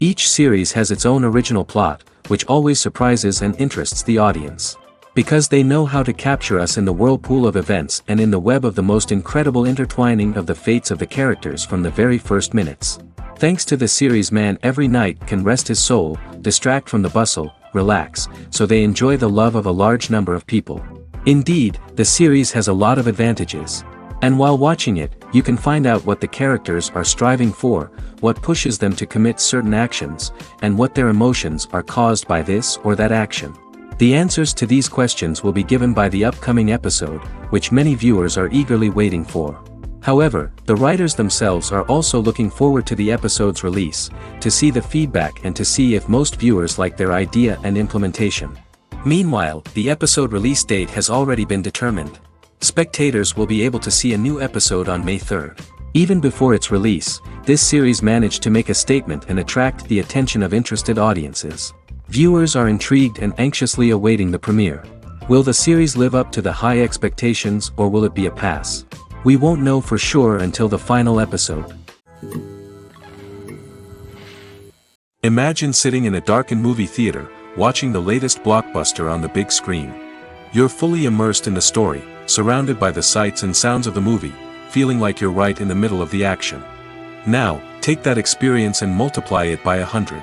Each series has its own original plot, which always surprises and interests the audience. Because they know how to capture us in the whirlpool of events and in the web of the most incredible intertwining of the fates of the characters from the very first minutes. Thanks to the series, man every night can rest his soul, distract from the bustle, relax, so they enjoy the love of a large number of people. Indeed, the series has a lot of advantages. And while watching it, you can find out what the characters are striving for, what pushes them to commit certain actions, and what their emotions are caused by this or that action. The answers to these questions will be given by the upcoming episode, which many viewers are eagerly waiting for. However, the writers themselves are also looking forward to the episode's release, to see the feedback and to see if most viewers like their idea and implementation. Meanwhile, the episode release date has already been determined. Spectators will be able to see a new episode on May 3rd. Even before its release, this series managed to make a statement and attract the attention of interested audiences. Viewers are intrigued and anxiously awaiting the premiere. Will the series live up to the high expectations or will it be a pass? We won't know for sure until the final episode. Imagine sitting in a darkened movie theater, watching the latest blockbuster on the big screen. You're fully immersed in the story, surrounded by the sights and sounds of the movie, feeling like you're right in the middle of the action. Now, take that experience and multiply it by 100.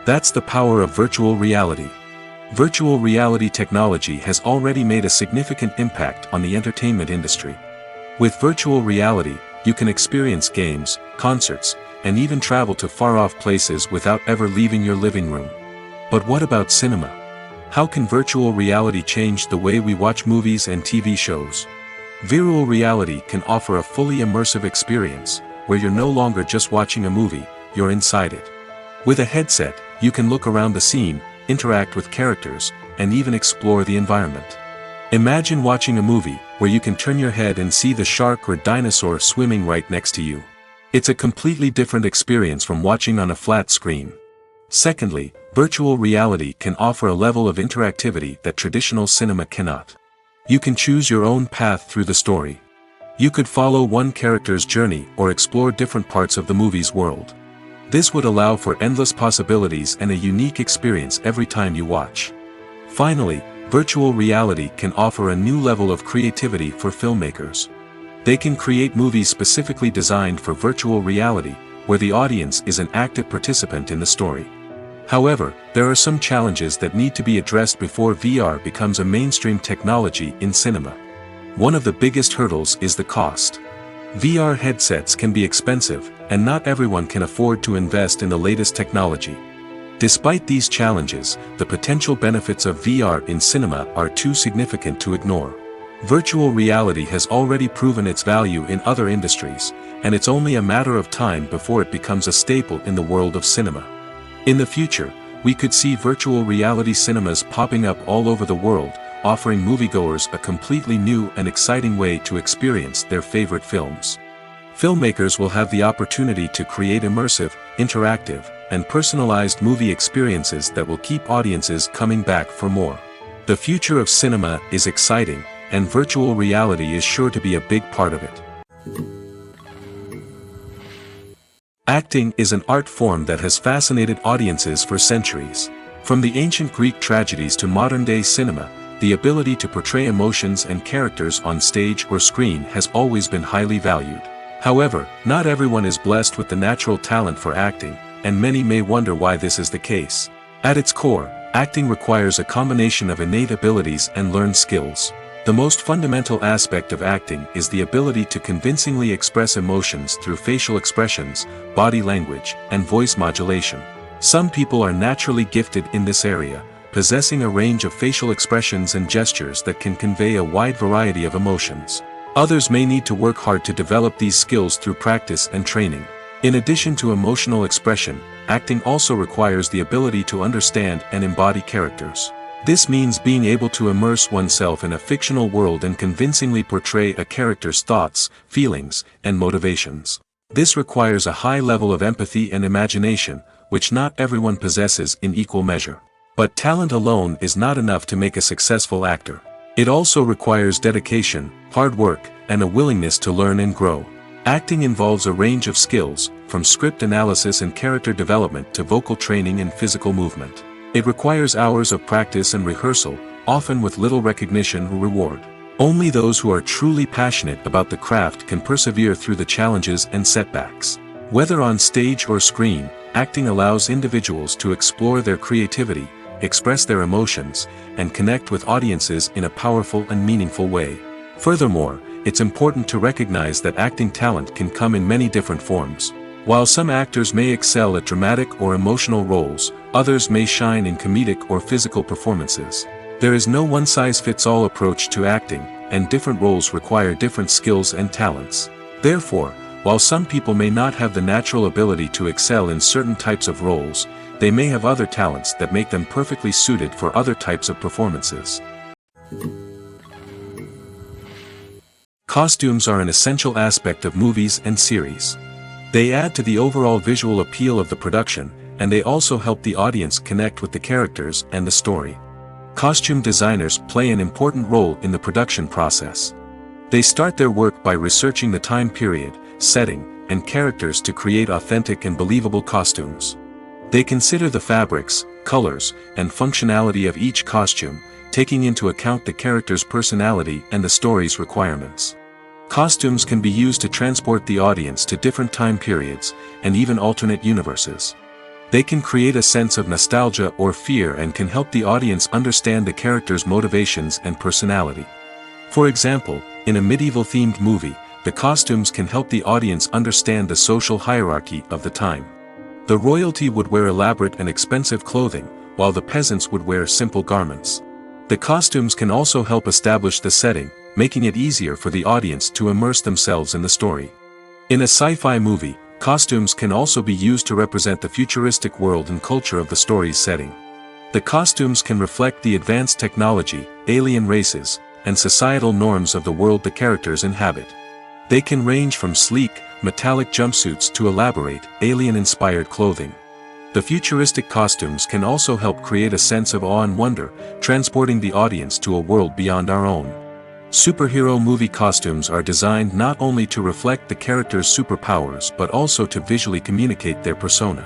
That's the power of virtual reality. Virtual reality technology has already made a significant impact on the entertainment industry. With virtual reality, you can experience games, concerts, and even travel to far-off places without ever leaving your living room. But what about cinema? How can virtual reality change the way we watch movies and TV shows? Virtual reality can offer a fully immersive experience, where you're no longer just watching a movie, you're inside it. With a headset, you can look around the scene, interact with characters, and even explore the environment. Imagine watching a movie, where you can turn your head and see the shark or dinosaur swimming right next to you. It's a completely different experience from watching on a flat screen. Secondly, virtual reality can offer a level of interactivity that traditional cinema cannot. You can choose your own path through the story. You could follow one character's journey or explore different parts of the movie's world. This would allow for endless possibilities and a unique experience every time you watch. Finally, virtual reality can offer a new level of creativity for filmmakers. They can create movies specifically designed for virtual reality, where the audience is an active participant in the story. However, there are some challenges that need to be addressed before VR becomes a mainstream technology in cinema. One of the biggest hurdles is the cost. VR headsets can be expensive, and not everyone can afford to invest in the latest technology. Despite these challenges, the potential benefits of VR in cinema are too significant to ignore. Virtual reality has already proven its value in other industries, and it's only a matter of time before it becomes a staple in the world of cinema. In the future, we could see virtual reality cinemas popping up all over the world, offering moviegoers a completely new and exciting way to experience their favorite films. Filmmakers will have the opportunity to create immersive, interactive, and personalized movie experiences that will keep audiences coming back for more. The future of cinema is exciting, and virtual reality is sure to be a big part of it. Acting is an art form that has fascinated audiences for centuries. From the ancient Greek tragedies to modern-day cinema, the ability to portray emotions and characters on stage or screen has always been highly valued. However, not everyone is blessed with the natural talent for acting, and many may wonder why this is the case. At its core, acting requires a combination of innate abilities and learned skills. The most fundamental aspect of acting is the ability to convincingly express emotions through facial expressions, body language, and voice modulation. Some people are naturally gifted in this area, possessing a range of facial expressions and gestures that can convey a wide variety of emotions. Others may need to work hard to develop these skills through practice and training. In addition to emotional expression, acting also requires the ability to understand and embody characters. This means being able to immerse oneself in a fictional world and convincingly portray a character's thoughts, feelings, and motivations. This requires a high level of empathy and imagination, which not everyone possesses in equal measure. But talent alone is not enough to make a successful actor. It also requires dedication, hard work, and a willingness to learn and grow. Acting involves a range of skills, from script analysis and character development to vocal training and physical movement. It requires hours of practice and rehearsal, often with little recognition or reward. Only those who are truly passionate about the craft can persevere through the challenges and setbacks. Whether on stage or screen, acting allows individuals to explore their creativity, express their emotions, and connect with audiences in a powerful and meaningful way. Furthermore, it's important to recognize that acting talent can come in many different forms. While some actors may excel at dramatic or emotional roles, others may shine in comedic or physical performances. There is no one-size-fits-all approach to acting, and different roles require different skills and talents. Therefore, while some people may not have the natural ability to excel in certain types of roles, they may have other talents that make them perfectly suited for other types of performances. Costumes are an essential aspect of movies and series. They add to the overall visual appeal of the production, and they also help the audience connect with the characters and the story. Costume designers play an important role in the production process. They start their work by researching the time period, setting, and characters to create authentic and believable costumes. They consider the fabrics, colors, and functionality of each costume, taking into account the character's personality and the story's requirements. Costumes can be used to transport the audience to different time periods, and even alternate universes. They can create a sense of nostalgia or fear and can help the audience understand the character's motivations and personality. For example, in a medieval-themed movie, the costumes can help the audience understand the social hierarchy of the time. The royalty would wear elaborate and expensive clothing, while the peasants would wear simple garments. The costumes can also help establish the setting, making it easier for the audience to immerse themselves in the story. In a sci-fi movie, costumes can also be used to represent the futuristic world and culture of the story's setting. The costumes can reflect the advanced technology, alien races, and societal norms of the world the characters inhabit. They can range from sleek, metallic jumpsuits to elaborate, alien-inspired clothing. The futuristic costumes can also help create a sense of awe and wonder, transporting the audience to a world beyond our own. Superhero movie costumes are designed not only to reflect the character's superpowers but also to visually communicate their persona.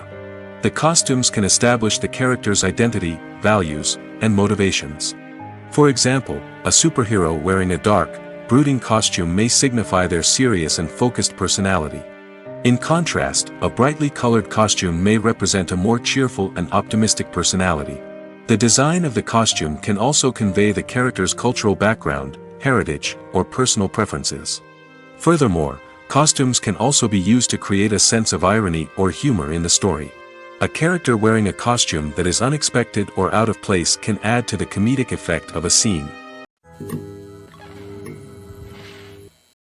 The costumes can establish the character's identity, values, and motivations. For example, a superhero wearing a dark, brooding costume may signify their serious and focused personality. In contrast, a brightly colored costume may represent a more cheerful and optimistic personality. The design of the costume can also convey the character's cultural background, heritage, or personal preferences. Furthermore, costumes can also be used to create a sense of irony or humor in the story. A character wearing a costume that is unexpected or out of place can add to the comedic effect of a scene.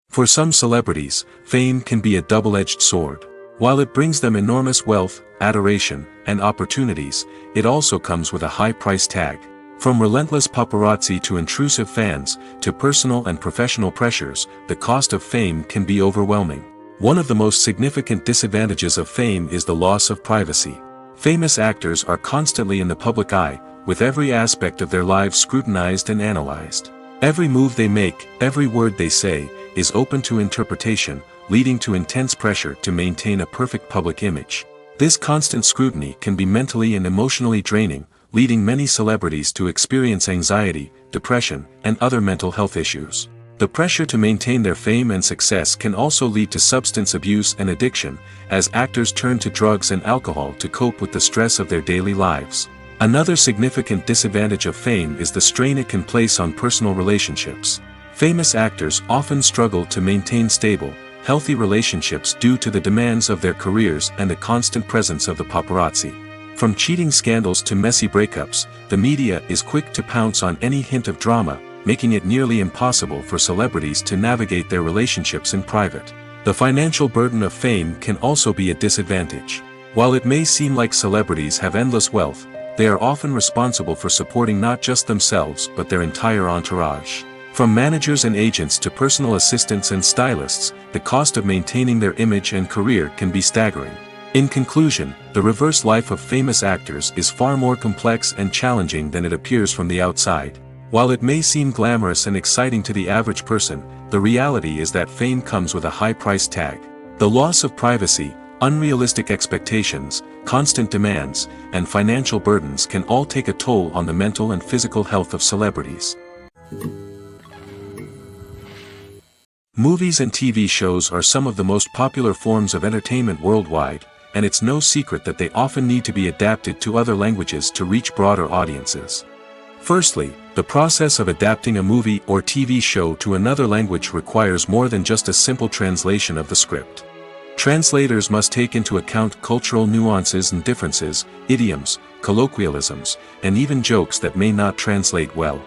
For some celebrities, fame can be a double-edged sword. While it brings them enormous wealth, adoration, and opportunities, it also comes with a high price tag. From relentless paparazzi to intrusive fans, to personal and professional pressures, the cost of fame can be overwhelming. One of the most significant disadvantages of fame is the loss of privacy. Famous actors are constantly in the public eye, with every aspect of their lives scrutinized and analyzed. Every move they make, every word they say, is open to interpretation, leading to intense pressure to maintain a perfect public image. This constant scrutiny can be mentally and emotionally draining, leading many celebrities to experience anxiety, depression, and other mental health issues. The pressure to maintain their fame and success can also lead to substance abuse and addiction, as actors turn to drugs and alcohol to cope with the stress of their daily lives. Another significant disadvantage of fame is the strain it can place on personal relationships. Famous actors often struggle to maintain stable, healthy relationships due to the demands of their careers and the constant presence of the paparazzi. From cheating scandals to messy breakups, the media is quick to pounce on any hint of drama, making it nearly impossible for celebrities to navigate their relationships in private. The financial burden of fame can also be a disadvantage. While it may seem like celebrities have endless wealth, they are often responsible for supporting not just themselves but their entire entourage. From managers and agents to personal assistants and stylists, the cost of maintaining their image and career can be staggering. In conclusion, the reverse life of famous actors is far more complex and challenging than it appears from the outside. While it may seem glamorous and exciting to the average person, the reality is that fame comes with a high price tag. The loss of privacy, Unrealistic expectations, constant demands, and financial burdens can all take a toll on the mental and physical health of celebrities. Movies and TV shows are some of the most popular forms of entertainment worldwide, and it's no secret that they often need to be adapted to other languages to reach broader audiences. Firstly, the process of adapting a movie or TV show to another language requires more than just a simple translation of the script. Translators must take into account cultural nuances and differences, idioms, colloquialisms, and even jokes that may not translate well.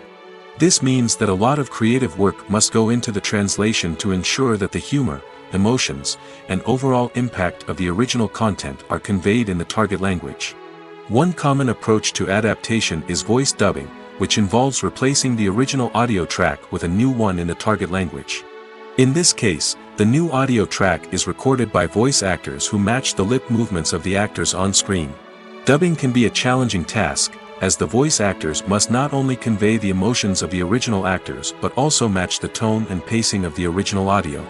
This means that a lot of creative work must go into the translation to ensure that the humor, emotions, and overall impact of the original content are conveyed in the target language. One common approach to adaptation is voice dubbing, which involves replacing the original audio track with a new one in the target language. In this case, the new audio track is recorded by voice actors who match the lip movements of the actors on screen. Dubbing can be a challenging task, as the voice actors must not only convey the emotions of the original actors but also match the tone and pacing of the original audio.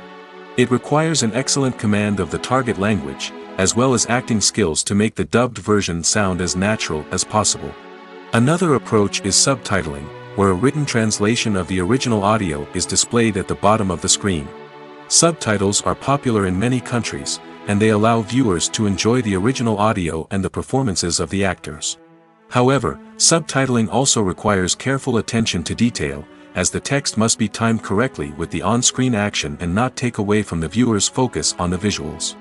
It requires an excellent command of the target language, as well as acting skills to make the dubbed version sound as natural as possible. Another approach is subtitling, where a written translation of the original audio is displayed at the bottom of the screen. Subtitles are popular in many countries, and they allow viewers to enjoy the original audio and the performances of the actors. However, subtitling also requires careful attention to detail, as the text must be timed correctly with the on-screen action and not take away from the viewer's focus on the visuals.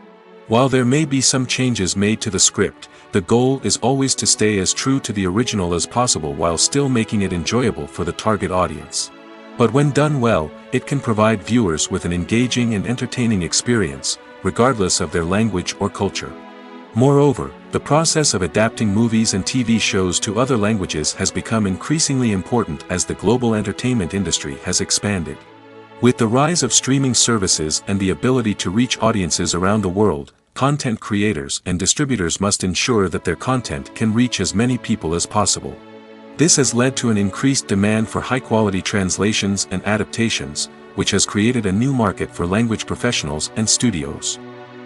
While there may be some changes made to the script, the goal is always to stay as true to the original as possible while still making it enjoyable for the target audience. But when done well, it can provide viewers with an engaging and entertaining experience, regardless of their language or culture. Moreover, the process of adapting movies and TV shows to other languages has become increasingly important as the global entertainment industry has expanded. With the rise of streaming services and the ability to reach audiences around the world, content creators and distributors must ensure that their content can reach as many people as possible. This has led to an increased demand for high-quality translations and adaptations, which has created a new market for language professionals and studios.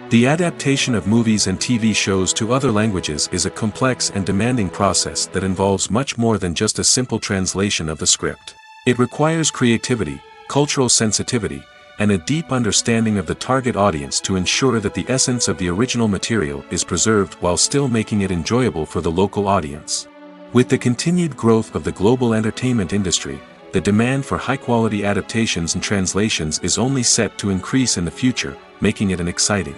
The adaptation of movies and TV shows to other languages is a complex and demanding process that involves much more than just a simple translation of the script. It requires creativity, cultural sensitivity, and a deep understanding of the target audience to ensure that the essence of the original material is preserved while still making it enjoyable for the local audience. With the continued growth of the global entertainment industry, the demand for high-quality adaptations and translations is only set to increase in the future, making it an exciting.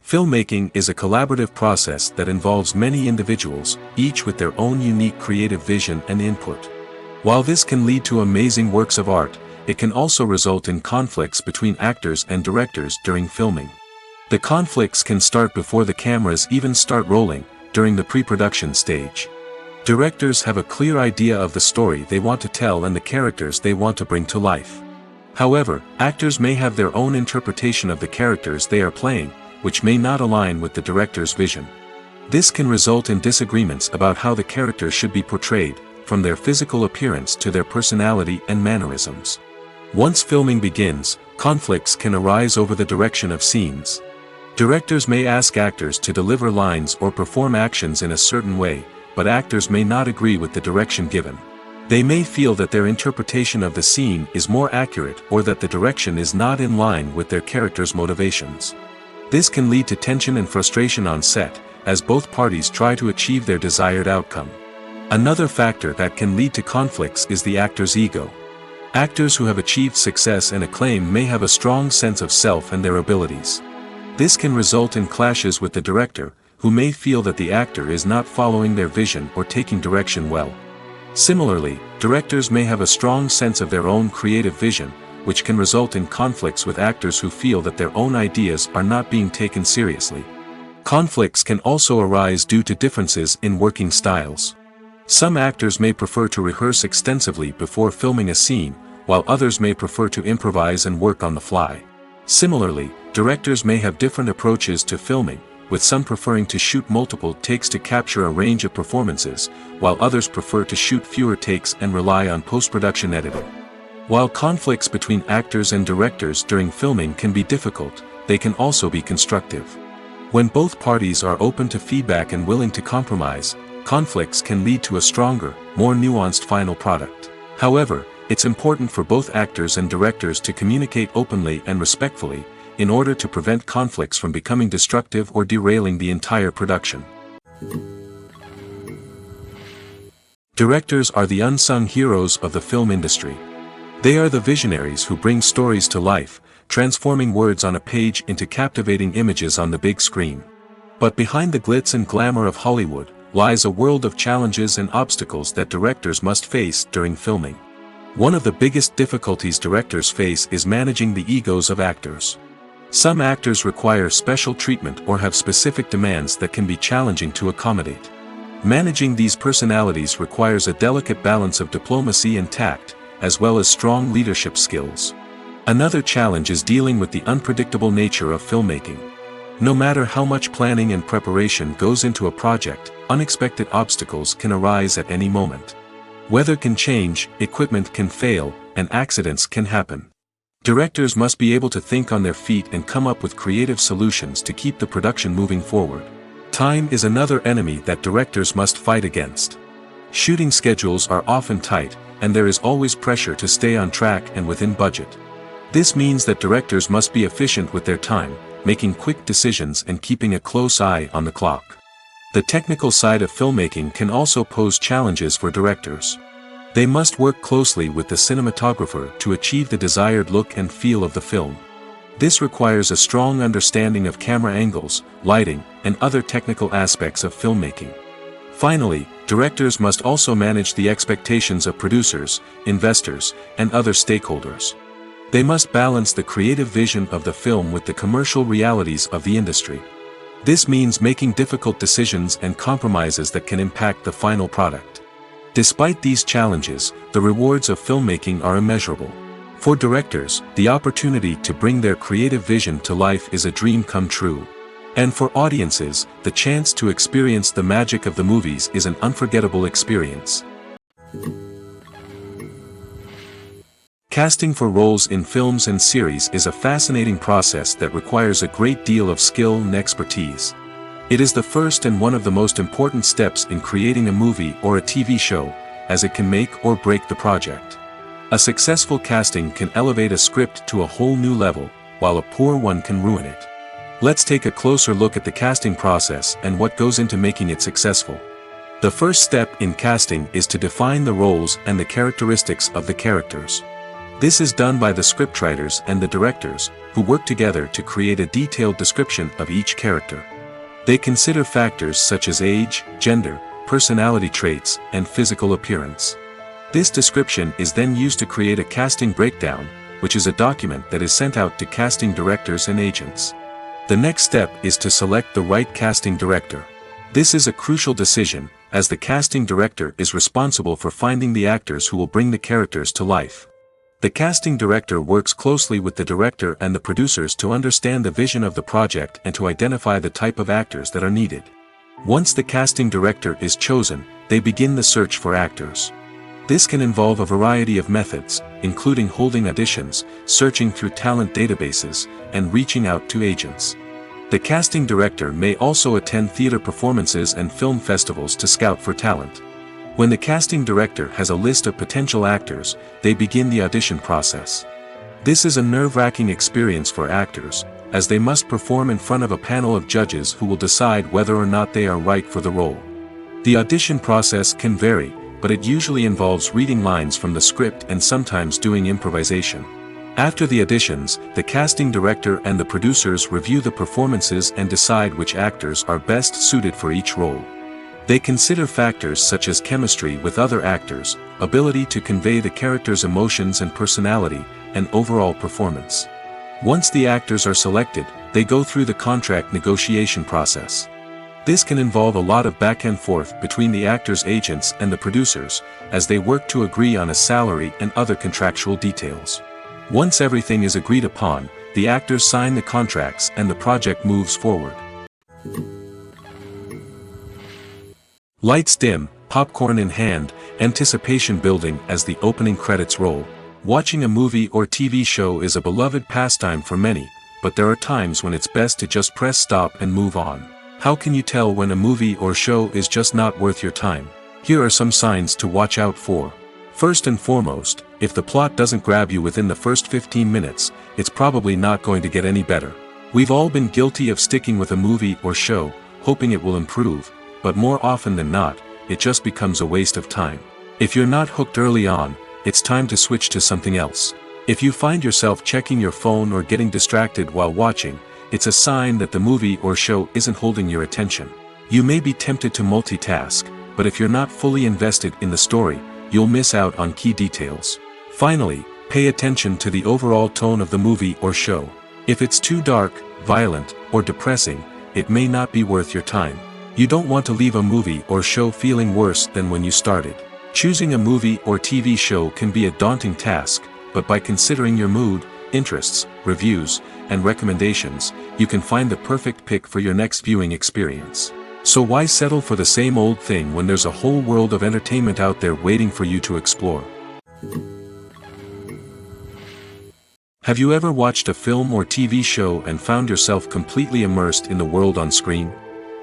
Filmmaking is a collaborative process that involves many individuals, each with their own unique creative vision and input. While this can lead to amazing works of art, it can also result in conflicts between actors and directors during filming. The conflicts can start before the cameras even start rolling, during the pre-production stage. Directors have a clear idea of the story they want to tell and the characters they want to bring to life. However, actors may have their own interpretation of the characters they are playing, which may not align with the director's vision. This can result in disagreements about how the characters should be portrayed, from their physical appearance to their personality and mannerisms. Once filming begins, conflicts can arise over the direction of scenes. Directors may ask actors to deliver lines or perform actions in a certain way, but actors may not agree with the direction given. They may feel that their interpretation of the scene is more accurate or that the direction is not in line with their character's motivations. This can lead to tension and frustration on set, as both parties try to achieve their desired outcome. Another factor that can lead to conflicts is the actor's ego. Actors who have achieved success and acclaim may have a strong sense of self and their abilities. This can result in clashes with the director, who may feel that the actor is not following their vision or taking direction well. Similarly, directors may have a strong sense of their own creative vision, which can result in conflicts with actors who feel that their own ideas are not being taken seriously. Conflicts can also arise due to differences in working styles. Some actors may prefer to rehearse extensively before filming a scene, while others may prefer to improvise and work on the fly. Similarly, directors may have different approaches to filming, with some preferring to shoot multiple takes to capture a range of performances, while others prefer to shoot fewer takes and rely on post-production editing. While conflicts between actors and directors during filming can be difficult, they can also be constructive. When both parties are open to feedback and willing to compromise, conflicts can lead to a stronger, more nuanced final product. However, it's important for both actors and directors to communicate openly and respectfully, in order to prevent conflicts from becoming destructive or derailing the entire production. Directors are the unsung heroes of the film industry. They are the visionaries who bring stories to life, transforming words on a page into captivating images on the big screen. But behind the glitz and glamour of Hollywood, lies a world of challenges and obstacles that directors must face during filming. One of the biggest difficulties directors face is managing the egos of actors. Some actors require special treatment or have specific demands that can be challenging to accommodate. Managing these personalities requires a delicate balance of diplomacy and tact, as well as strong leadership skills. Another challenge is dealing with the unpredictable nature of filmmaking. No matter how much planning and preparation goes into a project, unexpected obstacles can arise at any moment. Weather can change, equipment can fail, and accidents can happen. Directors must be able to think on their feet and come up with creative solutions to keep the production moving forward. Time is another enemy that directors must fight against. Shooting schedules are often tight, and there is always pressure to stay on track and within budget. This means that directors must be efficient with their time, making quick decisions and keeping a close eye on the clock. The technical side of filmmaking can also pose challenges for directors. They must work closely with the cinematographer to achieve the desired look and feel of the film. This requires a strong understanding of camera angles, lighting, and other technical aspects of filmmaking. Finally, directors must also manage the expectations of producers, investors, and other stakeholders. They must balance the creative vision of the film with the commercial realities of the industry. This means making difficult decisions and compromises that can impact the final product. Despite these challenges, the rewards of filmmaking are immeasurable. For directors, the opportunity to bring their creative vision to life is a dream come true. And for audiences, the chance to experience the magic of the movies is an unforgettable experience. Casting for roles in films and series is a fascinating process that requires a great deal of skill and expertise. It is the first and one of the most important steps in creating a movie or a TV show, as it can make or break the project. A successful casting can elevate a script to a whole new level, while a poor one can ruin it. Let's take a closer look at the casting process and what goes into making it successful. The first step in casting is to define the roles and the characteristics of the characters. This is done by the scriptwriters and the directors, who work together to create a detailed description of each character. They consider factors such as age, gender, personality traits, and physical appearance. This description is then used to create a casting breakdown, which is a document that is sent out to casting directors and agents. The next step is to select the right casting director. This is a crucial decision, as the casting director is responsible for finding the actors who will bring the characters to life. The casting director works closely with the director and the producers to understand the vision of the project and to identify the type of actors that are needed. Once the casting director is chosen, they begin the search for actors. This can involve a variety of methods, including holding auditions, searching through talent databases, and reaching out to agents. The casting director may also attend theater performances and film festivals to scout for talent. When the casting director has a list of potential actors, they begin the audition process. This is a nerve-wracking experience for actors, as they must perform in front of a panel of judges who will decide whether or not they are right for the role. The audition process can vary, but it usually involves reading lines from the script and sometimes doing improvisation. After the auditions, the casting director and the producers review the performances and decide which actors are best suited for each role. They consider factors such as chemistry with other actors, ability to convey the character's emotions and personality, and overall performance. Once the actors are selected, they go through the contract negotiation process. This can involve a lot of back and forth between the actors' agents and the producers, as they work to agree on a salary and other contractual details. Once everything is agreed upon, the actors sign the contracts and the project moves forward. Lights dim, popcorn in hand, anticipation building as the opening credits roll. Watching a movie or TV show is a beloved pastime for many, but there are times when it's best to just press stop and move on. How can you tell when a movie or show is just not worth your time? Here are some signs to watch out for. First and foremost, if the plot doesn't grab you within the first 15 minutes, it's probably not going to get any better. We've all been guilty of sticking with a movie or show, hoping it will improve, but more often than not, it just becomes a waste of time. If you're not hooked early on, it's time to switch to something else. If you find yourself checking your phone or getting distracted while watching, it's a sign that the movie or show isn't holding your attention. You may be tempted to multitask, but if you're not fully invested in the story, you'll miss out on key details. Finally, pay attention to the overall tone of the movie or show. If it's too dark, violent, or depressing, it may not be worth your time. You don't want to leave a movie or show feeling worse than when you started. Choosing a movie or TV show can be a daunting task, but by considering your mood, interests, reviews, and recommendations, you can find the perfect pick for your next viewing experience. So why settle for the same old thing when there's a whole world of entertainment out there waiting for you to explore? Have you ever watched a film or TV show and found yourself completely immersed in the world on screen?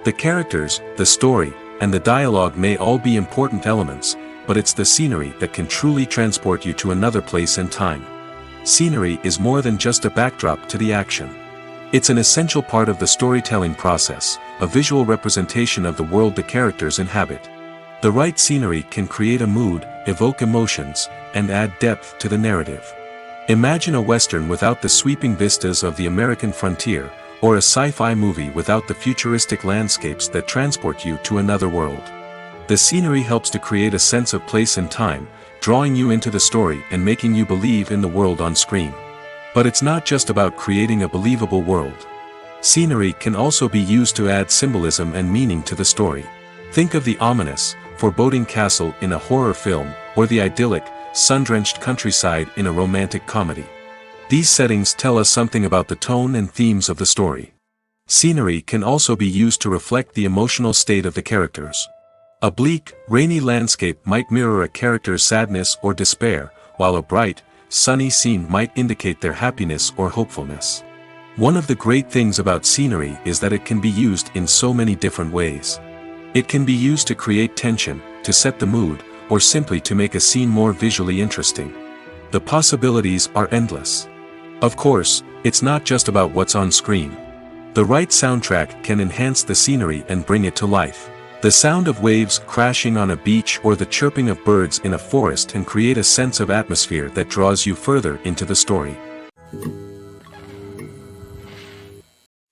The characters, the story, and the dialogue may all be important elements, but it's the scenery that can truly transport you to another place and time. Scenery is more than just a backdrop to the action. It's an essential part of the storytelling process, a visual representation of the world the characters inhabit. The right scenery can create a mood, evoke emotions, and add depth to the narrative. Imagine a Western without the sweeping vistas of the American frontier, or a sci-fi movie without the futuristic landscapes that transport you to another world. The scenery helps to create a sense of place and time, drawing you into the story and making you believe in the world on screen. But it's not just about creating a believable world. Scenery can also be used to add symbolism and meaning to the story. Think of the ominous, foreboding castle in a horror film, or the idyllic, sun-drenched countryside in a romantic comedy. These settings tell us something about the tone and themes of the story. Scenery can also be used to reflect the emotional state of the characters. A bleak, rainy landscape might mirror a character's sadness or despair, while a bright, sunny scene might indicate their happiness or hopefulness. One of the great things about scenery is that it can be used in so many different ways. It can be used to create tension, to set the mood, or simply to make a scene more visually interesting. The possibilities are endless. Of course, it's not just about what's on screen. The right soundtrack can enhance the scenery and bring it to life. The sound of waves crashing on a beach or the chirping of birds in a forest can create a sense of atmosphere that draws you further into the story.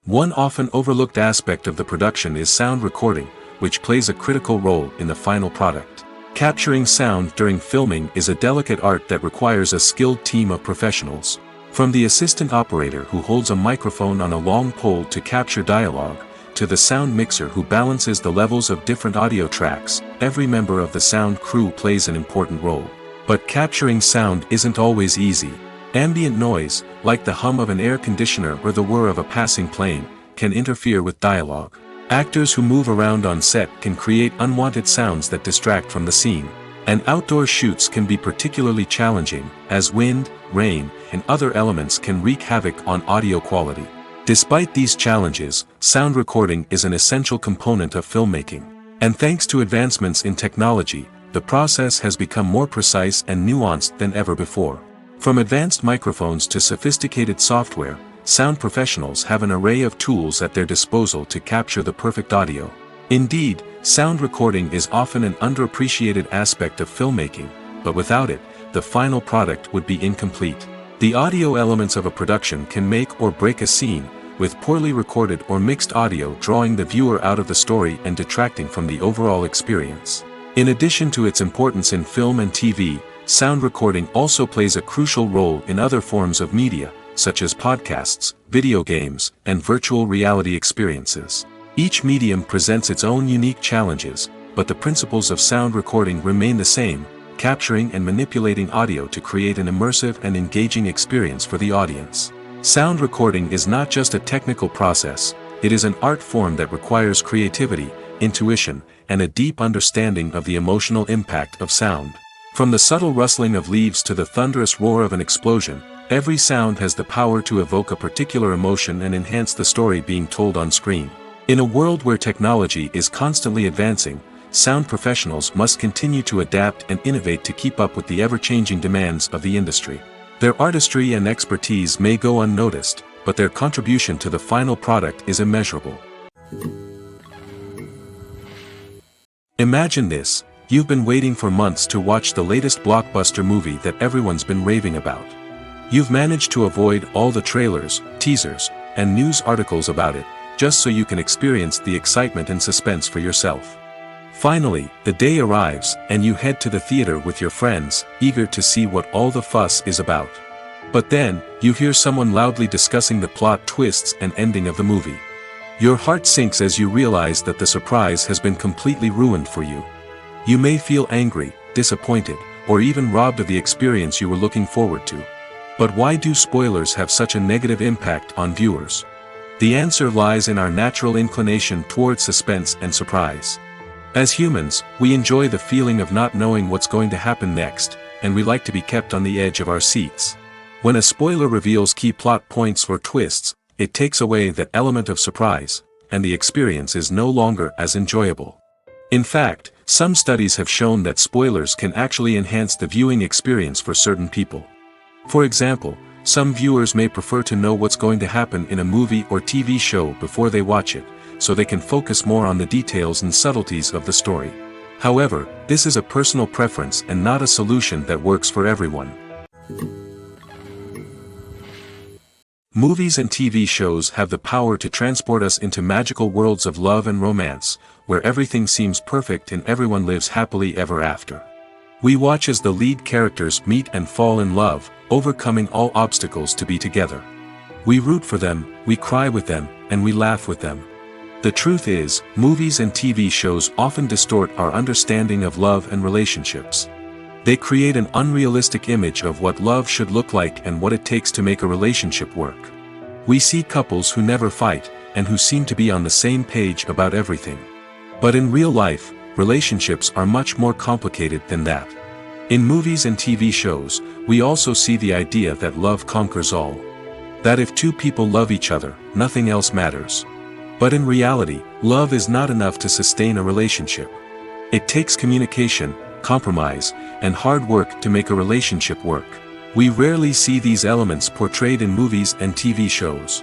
One often overlooked aspect of the production is sound recording, which plays a critical role in the final product. Capturing sound during filming is a delicate art that requires a skilled team of professionals. From the assistant operator who holds a microphone on a long pole to capture dialogue, to the sound mixer who balances the levels of different audio tracks, every member of the sound crew plays an important role. But capturing sound isn't always easy. Ambient noise, like the hum of an air conditioner or the whir of a passing plane, can interfere with dialogue. Actors who move around on set can create unwanted sounds that distract from the scene. And outdoor shoots can be particularly challenging, as wind, rain, and other elements can wreak havoc on audio quality. Despite these challenges, sound recording is an essential component of filmmaking. And thanks to advancements in technology, the process has become more precise and nuanced than ever before. From advanced microphones to sophisticated software, sound professionals have an array of tools at their disposal to capture the perfect audio. Indeed, sound recording is often an underappreciated aspect of filmmaking, but without it, the final product would be incomplete. The audio elements of a production can make or break a scene, with poorly recorded or mixed audio drawing the viewer out of the story and detracting from the overall experience. In addition to its importance in film and TV, sound recording also plays a crucial role in other forms of media, such as podcasts, video games, and virtual reality experiences. Each medium presents its own unique challenges, but the principles of sound recording remain the same, capturing and manipulating audio to create an immersive and engaging experience for the audience. Sound recording is not just a technical process, it is an art form that requires creativity, intuition, and a deep understanding of the emotional impact of sound. From the subtle rustling of leaves to the thunderous roar of an explosion, every sound has the power to evoke a particular emotion and enhance the story being told on screen. In a world where technology is constantly advancing, sound professionals must continue to adapt and innovate to keep up with the ever-changing demands of the industry. Their artistry and expertise may go unnoticed, but their contribution to the final product is immeasurable. Imagine this: you've been waiting for months to watch the latest blockbuster movie that everyone's been raving about. You've managed to avoid all the trailers, teasers, and news articles about it, just so you can experience the excitement and suspense for yourself. Finally, the day arrives, and you head to the theater with your friends, eager to see what all the fuss is about. But then, you hear someone loudly discussing the plot twists and ending of the movie. Your heart sinks as you realize that the surprise has been completely ruined for you. You may feel angry, disappointed, or even robbed of the experience you were looking forward to. But why do spoilers have such a negative impact on viewers? The answer lies in our natural inclination towards suspense and surprise. As humans, we enjoy the feeling of not knowing what's going to happen next, and we like to be kept on the edge of our seats. When a spoiler reveals key plot points or twists, it takes away that element of surprise, and the experience is no longer as enjoyable. In fact, some studies have shown that spoilers can actually enhance the viewing experience for certain people. For example, some viewers may prefer to know what's going to happen in a movie or TV show before they watch it, so they can focus more on the details and subtleties of the story. However, this is a personal preference and not a solution that works for everyone. Movies and TV shows have the power to transport us into magical worlds of love and romance, where everything seems perfect and everyone lives happily ever after. We watch as the lead characters meet and fall in love, overcoming all obstacles to be together. We root for them, we cry with them, and we laugh with them. The truth is, movies and TV shows often distort our understanding of love and relationships. They create an unrealistic image of what love should look like and what it takes to make a relationship work. We see couples who never fight, and who seem to be on the same page about everything. But in real life, relationships are much more complicated than that. In movies and TV shows, we also see the idea that love conquers all. That if two people love each other, nothing else matters. But in reality, love is not enough to sustain a relationship. It takes communication, compromise, and hard work to make a relationship work. We rarely see these elements portrayed in movies and TV shows.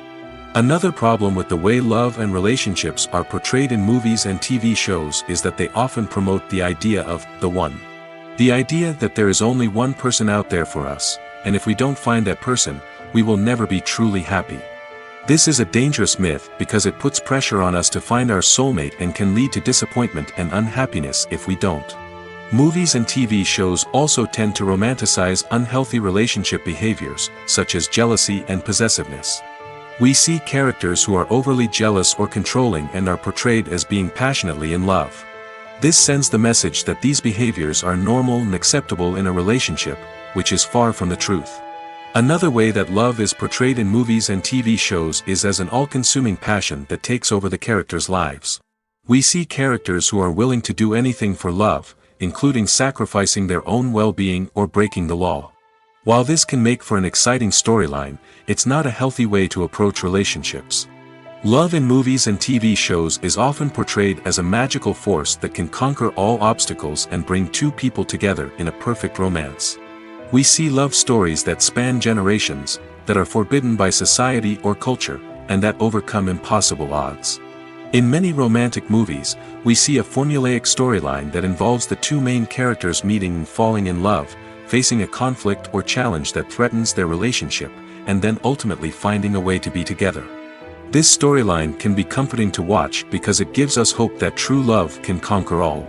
Another problem with the way love and relationships are portrayed in movies and TV shows is that they often promote the idea of the one. The idea that there is only one person out there for us, and if we don't find that person, we will never be truly happy. This is a dangerous myth because it puts pressure on us to find our soulmate and can lead to disappointment and unhappiness if we don't. Movies and TV shows also tend to romanticize unhealthy relationship behaviors, such as jealousy and possessiveness. We see characters who are overly jealous or controlling and are portrayed as being passionately in love. This sends the message that these behaviors are normal and acceptable in a relationship, which is far from the truth. Another way that love is portrayed in movies and TV shows is as an all-consuming passion that takes over the characters' lives. We see characters who are willing to do anything for love, including sacrificing their own well-being or breaking the law. While this can make for an exciting storyline, it's not a healthy way to approach relationships. Love in movies and TV shows is often portrayed as a magical force that can conquer all obstacles and bring two people together in a perfect romance. We see love stories that span generations, that are forbidden by society or culture, and that overcome impossible odds. In many romantic movies, we see a formulaic storyline that involves the two main characters meeting and falling in love, facing a conflict or challenge that threatens their relationship, and then ultimately finding a way to be together. This storyline can be comforting to watch because it gives us hope that true love can conquer all.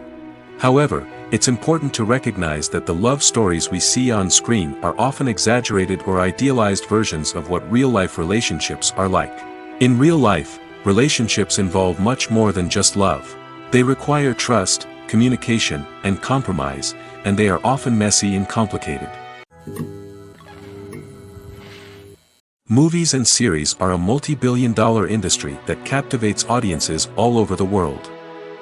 However, it's important to recognize that the love stories we see on screen are often exaggerated or idealized versions of what real-life relationships are like. In real life, relationships involve much more than just love. They require trust, communication, and compromise, and they are often messy and complicated. Movies and series are a multi-billion-dollar industry that captivates audiences all over the world.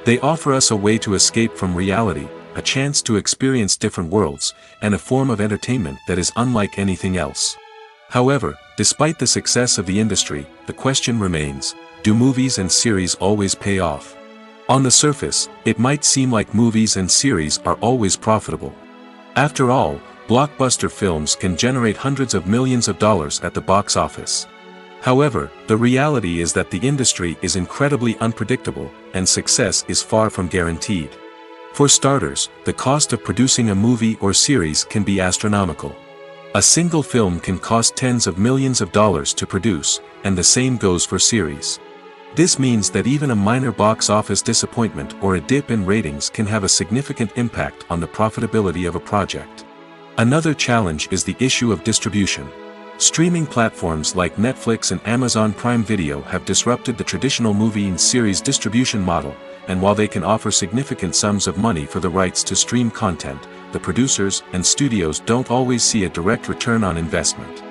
They offer us a way to escape from reality, a chance to experience different worlds, and a form of entertainment that is unlike anything else. However, despite the success of the industry, the question remains, do movies and series always pay off? On the surface, it might seem like movies and series are always profitable. After all, blockbuster films can generate hundreds of millions of dollars at the box office. However, the reality is that the industry is incredibly unpredictable, and success is far from guaranteed. For starters, the cost of producing a movie or series can be astronomical. A single film can cost tens of millions of dollars to produce, and the same goes for series. This means that even a minor box office disappointment or a dip in ratings can have a significant impact on the profitability of a project. Another challenge is the issue of distribution. Streaming platforms like Netflix and Amazon Prime Video have disrupted the traditional movie and series distribution model, and while they can offer significant sums of money for the rights to stream content, the producers and studios don't always see a direct return on investment.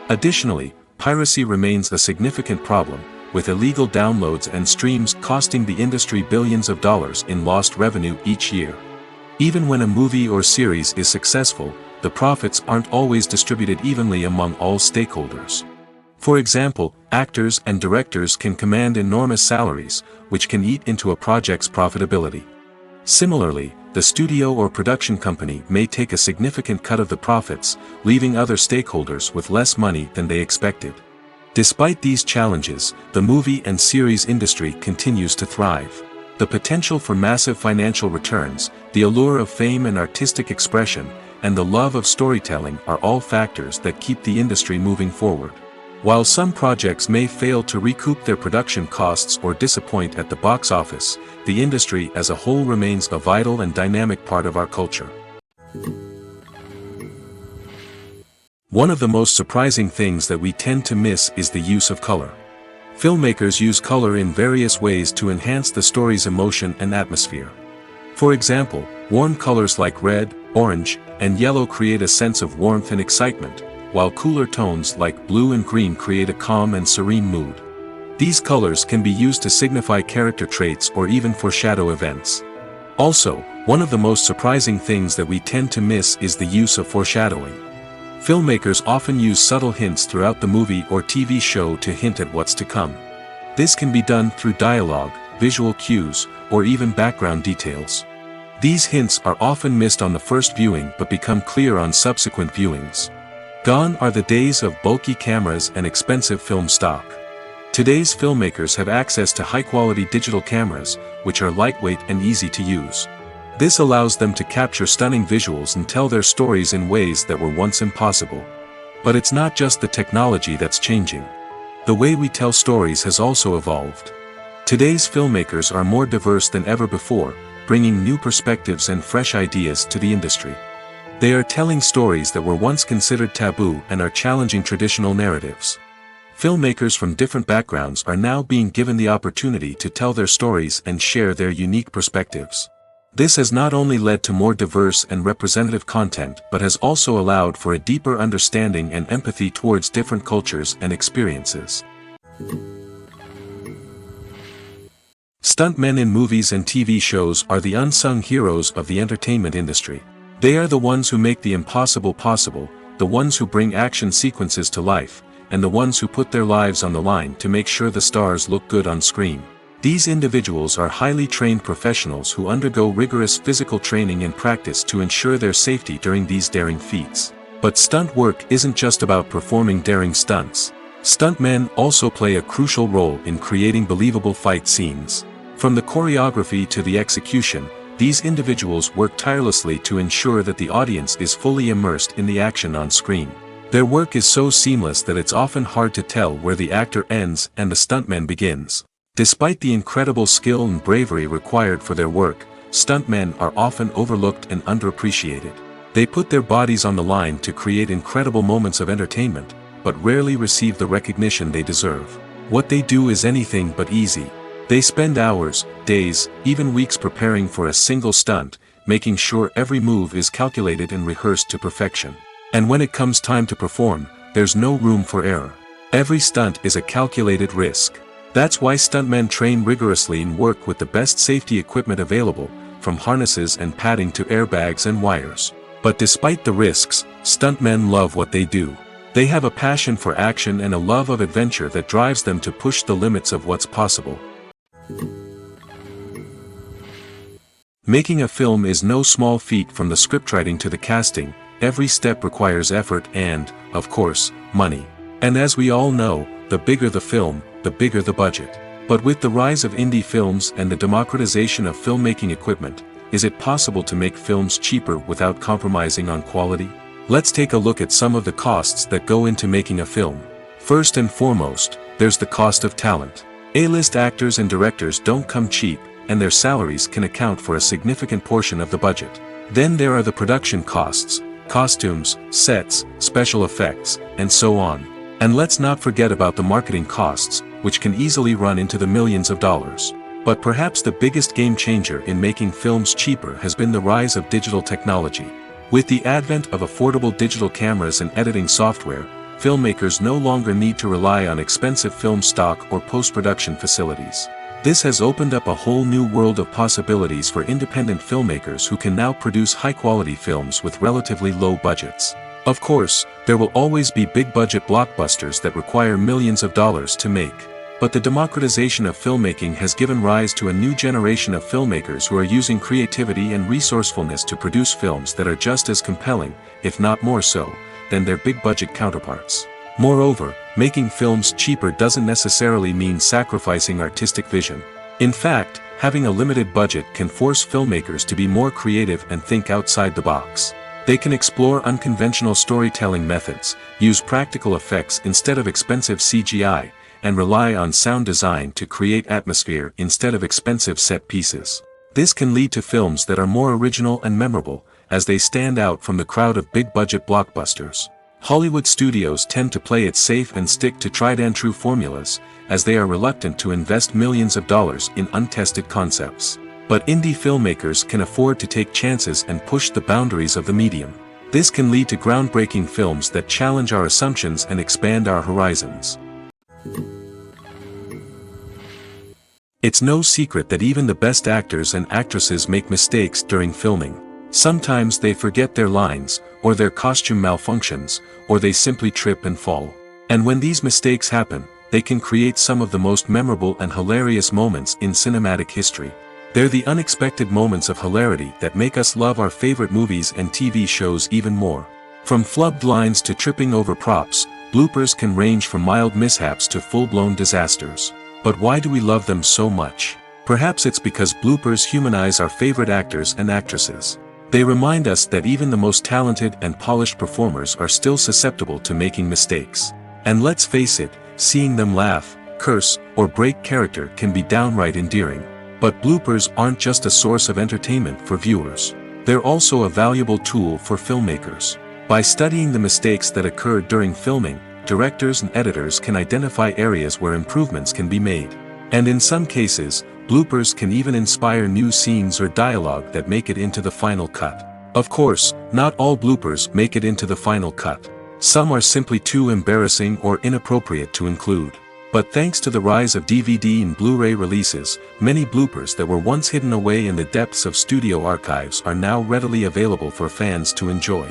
Additionally, piracy remains a significant problem, with illegal downloads and streams costing the industry billions of dollars in lost revenue each year. Even when a movie or series is successful, the profits aren't always distributed evenly among all stakeholders. For example, actors and directors can command enormous salaries, which can eat into a project's profitability. Similarly, the studio or production company may take a significant cut of the profits, leaving other stakeholders with less money than they expected. Despite these challenges, the movie and series industry continues to thrive. The potential for massive financial returns, the allure of fame and artistic expression, and the love of storytelling are all factors that keep the industry moving forward. While some projects may fail to recoup their production costs or disappoint at the box office, the industry as a whole remains a vital and dynamic part of our culture. One of the most surprising things that we tend to miss is the use of color. Filmmakers use color in various ways to enhance the story's emotion and atmosphere. For example, warm colors like red, orange, and yellow create a sense of warmth and excitement, while cooler tones like blue and green create a calm and serene mood. These colors can be used to signify character traits or even foreshadow events. Also, one of the most surprising things that we tend to miss is the use of foreshadowing. Filmmakers often use subtle hints throughout the movie or TV show to hint at what's to come. This can be done through dialogue, visual cues, or even background details. These hints are often missed on the first viewing but become clear on subsequent viewings. Gone are the days of bulky cameras and expensive film stock. Today's filmmakers have access to high-quality digital cameras, which are lightweight and easy to use. This allows them to capture stunning visuals and tell their stories in ways that were once impossible. But it's not just the technology that's changing. The way we tell stories has also evolved. Today's filmmakers are more diverse than ever before, bringing new perspectives and fresh ideas to the industry. They are telling stories that were once considered taboo and are challenging traditional narratives. Filmmakers from different backgrounds are now being given the opportunity to tell their stories and share their unique perspectives. This has not only led to more diverse and representative content but has also allowed for a deeper understanding and empathy towards different cultures and experiences. Stuntmen in movies and TV shows are the unsung heroes of the entertainment industry. They are the ones who make the impossible possible, the ones who bring action sequences to life, and the ones who put their lives on the line to make sure the stars look good on screen. These individuals are highly trained professionals who undergo rigorous physical training and practice to ensure their safety during these daring feats. But stunt work isn't just about performing daring stunts. Stuntmen also play a crucial role in creating believable fight scenes. From the choreography to the execution, these individuals work tirelessly to ensure that the audience is fully immersed in the action on screen. Their work is so seamless that it's often hard to tell where the actor ends and the stuntman begins. Despite the incredible skill and bravery required for their work, stuntmen are often overlooked and underappreciated. They put their bodies on the line to create incredible moments of entertainment, but rarely receive the recognition they deserve. What they do is anything but easy. They spend hours, days, even weeks preparing for a single stunt, making sure every move is calculated and rehearsed to perfection. And when it comes time to perform, there's no room for error. Every stunt is a calculated risk. That's why stuntmen train rigorously and work with the best safety equipment available, from harnesses and padding to airbags and wires. But despite the risks, stuntmen love what they do. They have a passion for action and a love of adventure that drives them to push the limits of what's possible. Making a film is no small feat. From the scriptwriting to the casting, every step requires effort and, of course, money. And as we all know, the bigger the film, the bigger the budget. But with the rise of indie films and the democratization of filmmaking equipment, is it possible to make films cheaper without compromising on quality? Let's take a look at some of the costs that go into making a film. First and foremost, there's the cost of talent. A-list actors and directors don't come cheap, and their salaries can account for a significant portion of the budget. Then there are the production costs, costumes, sets, special effects, and so on. And let's not forget about the marketing costs, which can easily run into the millions of dollars. But perhaps the biggest game changer in making films cheaper has been the rise of digital technology. With the advent of affordable digital cameras and editing software, filmmakers no longer need to rely on expensive film stock or post-production facilities. This has opened up a whole new world of possibilities for independent filmmakers who can now produce high-quality films with relatively low budgets. Of course, there will always be big-budget blockbusters that require millions of dollars to make. But the democratization of filmmaking has given rise to a new generation of filmmakers who are using creativity and resourcefulness to produce films that are just as compelling, if not more so, than their big-budget counterparts. Moreover, making films cheaper doesn't necessarily mean sacrificing artistic vision. In fact, having a limited budget can force filmmakers to be more creative and think outside the box. They can explore unconventional storytelling methods, use practical effects instead of expensive CGI, and rely on sound design to create atmosphere instead of expensive set pieces. This can lead to films that are more original and memorable, as they stand out from the crowd of big-budget blockbusters. Hollywood studios tend to play it safe and stick to tried-and-true formulas, as they are reluctant to invest millions of dollars in untested concepts. But indie filmmakers can afford to take chances and push the boundaries of the medium. This can lead to groundbreaking films that challenge our assumptions and expand our horizons. It's no secret that even the best actors and actresses make mistakes during filming. Sometimes they forget their lines, or their costume malfunctions, or they simply trip and fall. And when these mistakes happen, they can create some of the most memorable and hilarious moments in cinematic history. They're the unexpected moments of hilarity that make us love our favorite movies and TV shows even more. From flubbed lines to tripping over props, bloopers can range from mild mishaps to full-blown disasters. But why do we love them so much? Perhaps it's because bloopers humanize our favorite actors and actresses. They remind us that even the most talented and polished performers are still susceptible to making mistakes. And let's face it, seeing them laugh, curse, or break character can be downright endearing. But bloopers aren't just a source of entertainment for viewers. They're also a valuable tool for filmmakers. By studying the mistakes that occurred during filming, directors and editors can identify areas where improvements can be made. And in some cases, bloopers can even inspire new scenes or dialogue that make it into the final cut. Of course, not all bloopers make it into the final cut. Some are simply too embarrassing or inappropriate to include. But thanks to the rise of DVD and Blu-ray releases, many bloopers that were once hidden away in the depths of studio archives are now readily available for fans to enjoy.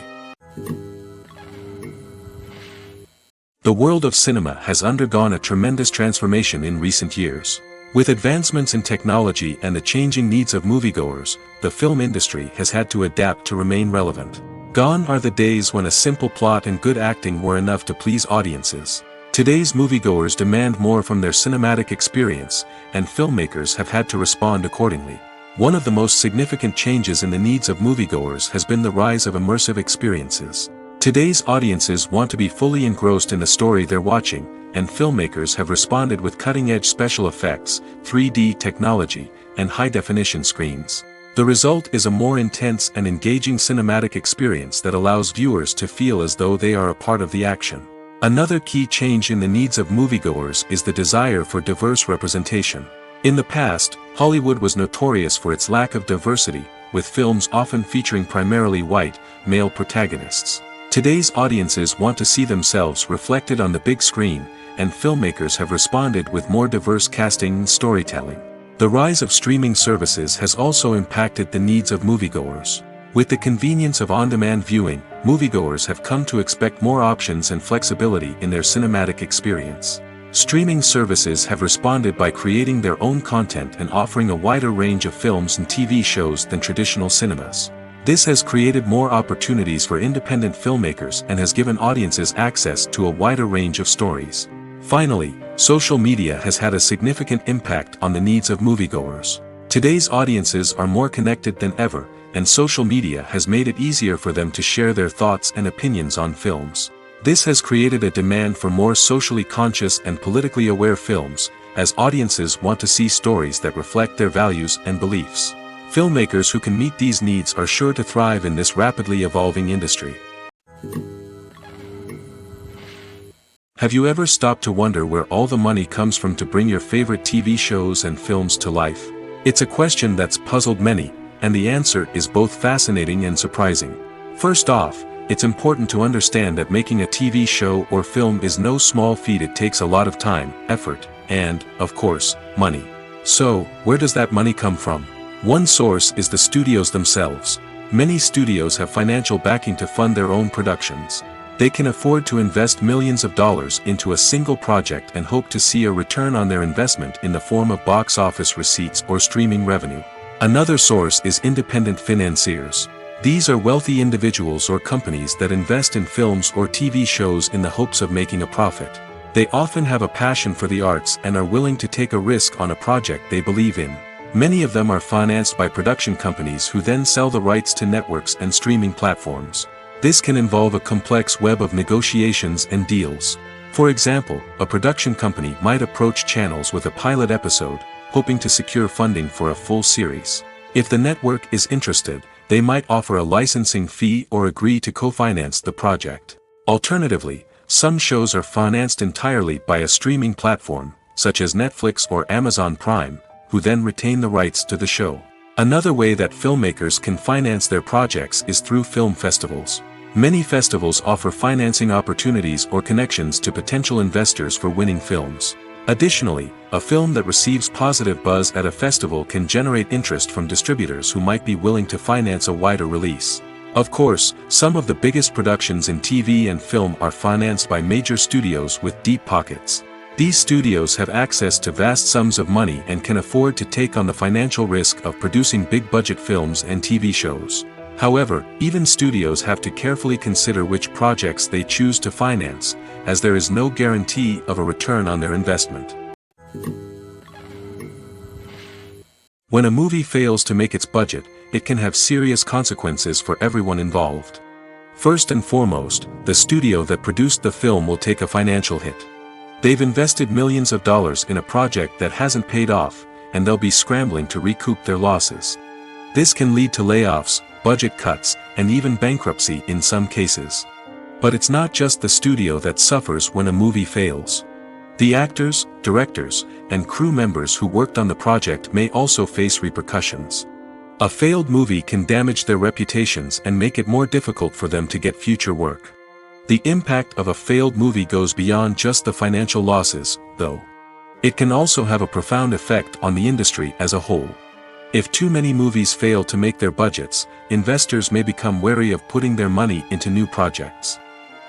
The world of cinema has undergone a tremendous transformation in recent years. With advancements in technology and the changing needs of moviegoers, the film industry has had to adapt to remain relevant. Gone are the days when a simple plot and good acting were enough to please audiences. Today's moviegoers demand more from their cinematic experience, and filmmakers have had to respond accordingly. One of the most significant changes in the needs of moviegoers has been the rise of immersive experiences. Today's audiences want to be fully engrossed in the story they're watching, and filmmakers have responded with cutting-edge special effects, 3D technology, and high-definition screens. The result is a more intense and engaging cinematic experience that allows viewers to feel as though they are a part of the action. Another key change in the needs of moviegoers is the desire for diverse representation. In the past, Hollywood was notorious for its lack of diversity, with films often featuring primarily white, male protagonists. Today's audiences want to see themselves reflected on the big screen, and filmmakers have responded with more diverse casting and storytelling. The rise of streaming services has also impacted the needs of moviegoers. With the convenience of on-demand viewing, moviegoers have come to expect more options and flexibility in their cinematic experience. Streaming services have responded by creating their own content and offering a wider range of films and TV shows than traditional cinemas. This has created more opportunities for independent filmmakers and has given audiences access to a wider range of stories. Finally, social media has had a significant impact on the needs of moviegoers. Today's audiences are more connected than ever, and social media has made it easier for them to share their thoughts and opinions on films. This has created a demand for more socially conscious and politically aware films, as audiences want to see stories that reflect their values and beliefs. Filmmakers who can meet these needs are sure to thrive in this rapidly evolving industry. Have you ever stopped to wonder where all the money comes from to bring your favorite TV shows and films to life? It's a question that's puzzled many, and the answer is both fascinating and surprising. First off, it's important to understand that making a TV show or film is no small feat. It takes a lot of time, effort, and, of course, money. So, where does that money come from? One source is the studios themselves. Many studios have financial backing to fund their own productions. They can afford to invest millions of dollars into a single project and hope to see a return on their investment in the form of box office receipts or streaming revenue. Another source is independent financiers. These are wealthy individuals or companies that invest in films or TV shows in the hopes of making a profit. They often have a passion for the arts and are willing to take a risk on a project they believe in. Many of them are financed by production companies who then sell the rights to networks and streaming platforms. This can involve a complex web of negotiations and deals. For example, a production company might approach channels with a pilot episode, hoping to secure funding for a full series. If the network is interested, they might offer a licensing fee or agree to co-finance the project. Alternatively, some shows are financed entirely by a streaming platform, such as Netflix or Amazon Prime, who then retain the rights to the show. Another way that filmmakers can finance their projects is through film festivals. Many festivals offer financing opportunities or connections to potential investors for winning films. Additionally, a film that receives positive buzz at a festival can generate interest from distributors who might be willing to finance a wider release. Of course, some of the biggest productions in TV and film are financed by major studios with deep pockets. These studios have access to vast sums of money and can afford to take on the financial risk of producing big-budget films and TV shows. However, even studios have to carefully consider which projects they choose to finance, as there is no guarantee of a return on their investment. When a movie fails to make its budget, it can have serious consequences for everyone involved. First and foremost, the studio that produced the film will take a financial hit. They've invested millions of dollars in a project that hasn't paid off, and they'll be scrambling to recoup their losses. This can lead to layoffs, budget cuts, and even bankruptcy in some cases. But it's not just the studio that suffers when a movie fails. The actors, directors, and crew members who worked on the project may also face repercussions. A failed movie can damage their reputations and make it more difficult for them to get future work. The impact of a failed movie goes beyond just the financial losses, though. It can also have a profound effect on the industry as a whole. If too many movies fail to make their budgets, investors may become wary of putting their money into new projects.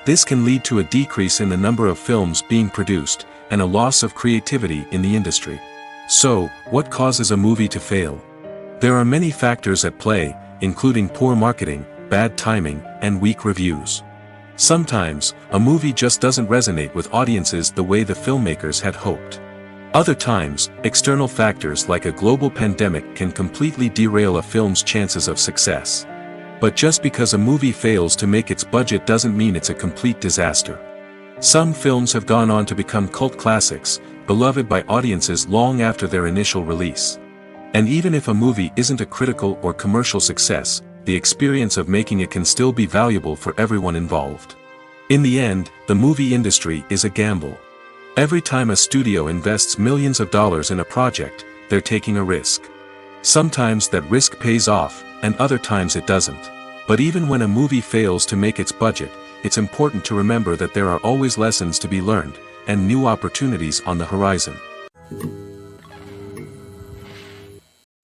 This can lead to a decrease in the number of films being produced, and a loss of creativity in the industry. So, what causes a movie to fail? There are many factors at play, including poor marketing, bad timing, and weak reviews. Sometimes, a movie just doesn't resonate with audiences the way the filmmakers had hoped. Other times, external factors like a global pandemic can completely derail a film's chances of success. But just because a movie fails to make its budget doesn't mean it's a complete disaster. Some films have gone on to become cult classics, beloved by audiences long after their initial release. And even if a movie isn't a critical or commercial success, the experience of making it can still be valuable for everyone involved. In the end, the movie industry is a gamble. Every time a studio invests millions of dollars in a project, they're taking a risk. Sometimes that risk pays off, and other times it doesn't. But even when a movie fails to make its budget, it's important to remember that there are always lessons to be learned, and new opportunities on the horizon.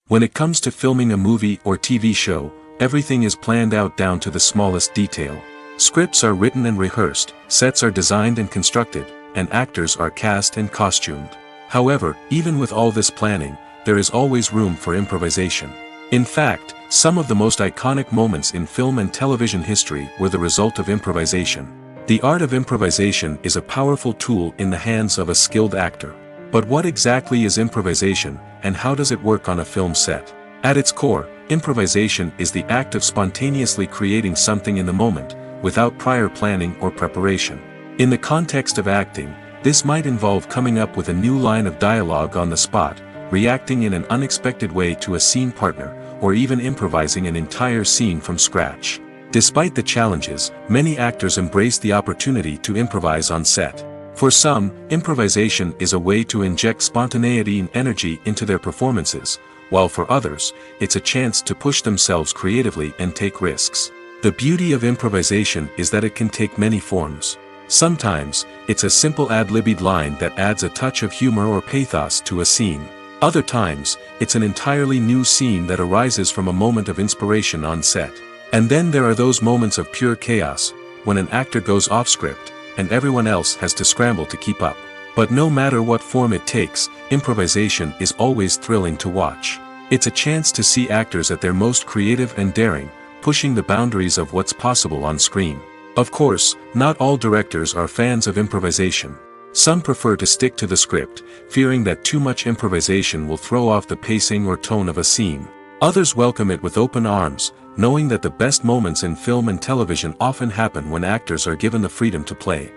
When it comes to filming a movie or TV show, everything is planned out down to the smallest detail. Scripts are written and rehearsed, sets are designed and constructed, and actors are cast and costumed. However, even with all this planning, there is always room for improvisation. In fact, some of the most iconic moments in film and television history were the result of improvisation. The art of improvisation is a powerful tool in the hands of a skilled actor. But what exactly is improvisation, and how does it work on a film set? At its core, improvisation is the act of spontaneously creating something in the moment, without prior planning or preparation. In the context of acting, this might involve coming up with a new line of dialogue on the spot, reacting in an unexpected way to a scene partner, or even improvising an entire scene from scratch. Despite the challenges, many actors embrace the opportunity to improvise on set. For some, improvisation is a way to inject spontaneity and energy into their performances, while for others, it's a chance to push themselves creatively and take risks. The beauty of improvisation is that it can take many forms. Sometimes, it's a simple ad-libbed line that adds a touch of humor or pathos to a scene. Other times, it's an entirely new scene that arises from a moment of inspiration on set. And then there are those moments of pure chaos, when an actor goes off script, and everyone else has to scramble to keep up. But no matter what form it takes, improvisation is always thrilling to watch. It's a chance to see actors at their most creative and daring, pushing the boundaries of what's possible on screen. Of course, not all directors are fans of improvisation. Some prefer to stick to the script, fearing that too much improvisation will throw off the pacing or tone of a scene. Others welcome it with open arms, knowing that the best moments in film and television often happen when actors are given the freedom to play.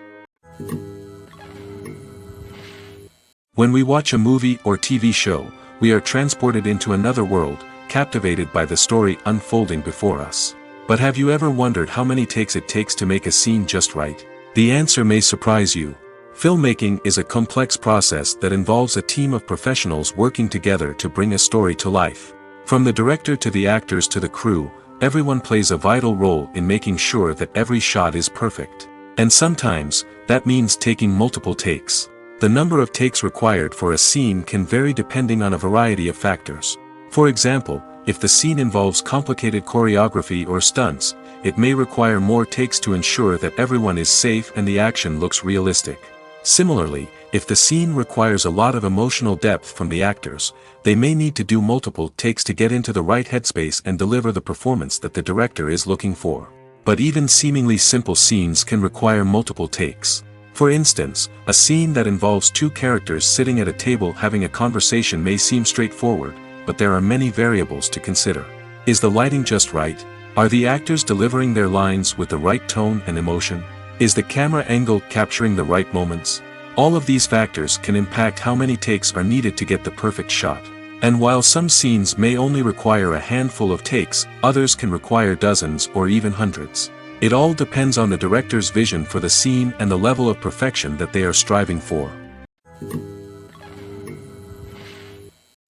When we watch a movie or TV show, we are transported into another world, captivated by the story unfolding before us. But have you ever wondered how many takes it takes to make a scene just right? The answer may surprise you. Filmmaking is a complex process that involves a team of professionals working together to bring a story to life. From the director to the actors to the crew, everyone plays a vital role in making sure that every shot is perfect. And sometimes, that means taking multiple takes. The number of takes required for a scene can vary depending on a variety of factors. For example, if the scene involves complicated choreography or stunts, it may require more takes to ensure that everyone is safe and the action looks realistic. Similarly, if the scene requires a lot of emotional depth from the actors, they may need to do multiple takes to get into the right headspace and deliver the performance that the director is looking for. But even seemingly simple scenes can require multiple takes. For instance, a scene that involves two characters sitting at a table having a conversation may seem straightforward, but there are many variables to consider. Is the lighting just right? Are the actors delivering their lines with the right tone and emotion? Is the camera angle capturing the right moments? All of these factors can impact how many takes are needed to get the perfect shot. And while some scenes may only require a handful of takes, others can require dozens or even hundreds. It all depends on the director's vision for the scene and the level of perfection that they are striving for.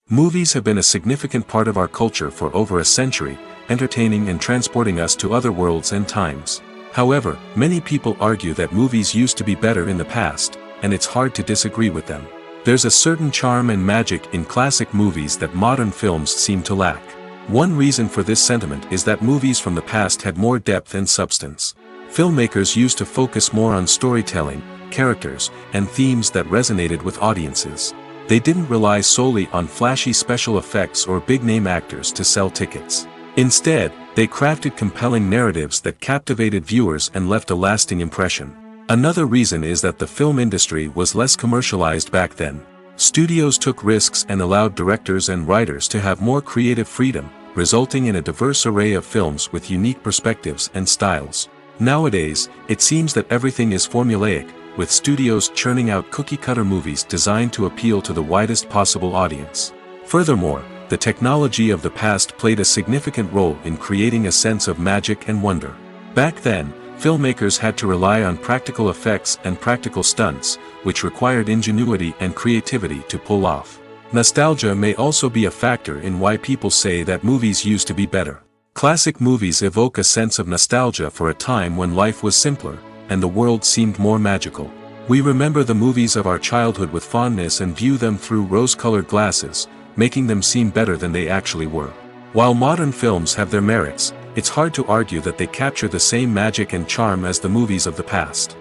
Movies have been a significant part of our culture for over a century, entertaining and transporting us to other worlds and times. However, many people argue that movies used to be better in the past, and it's hard to disagree with them. There's a certain charm and magic in classic movies that modern films seem to lack. One reason for this sentiment is that movies from the past had more depth and substance. Filmmakers used to focus more on storytelling, characters, and themes that resonated with audiences. They didn't rely solely on flashy special effects or big-name actors to sell tickets. Instead, they crafted compelling narratives that captivated viewers and left a lasting impression. Another reason is that the film industry was less commercialized back then. Studios took risks and allowed directors and writers to have more creative freedom, resulting in a diverse array of films with unique perspectives and styles. Nowadays, it seems that everything is formulaic, with studios churning out cookie-cutter movies designed to appeal to the widest possible audience. Furthermore, the technology of the past played a significant role in creating a sense of magic and wonder. Back then, filmmakers had to rely on practical effects and practical stunts, which required ingenuity and creativity to pull off. Nostalgia may also be a factor in why people say that movies used to be better. Classic movies evoke a sense of nostalgia for a time when life was simpler, and the world seemed more magical. We remember the movies of our childhood with fondness and view them through rose-colored glasses, making them seem better than they actually were. While modern films have their merits, it's hard to argue that they capture the same magic and charm as the movies of the past.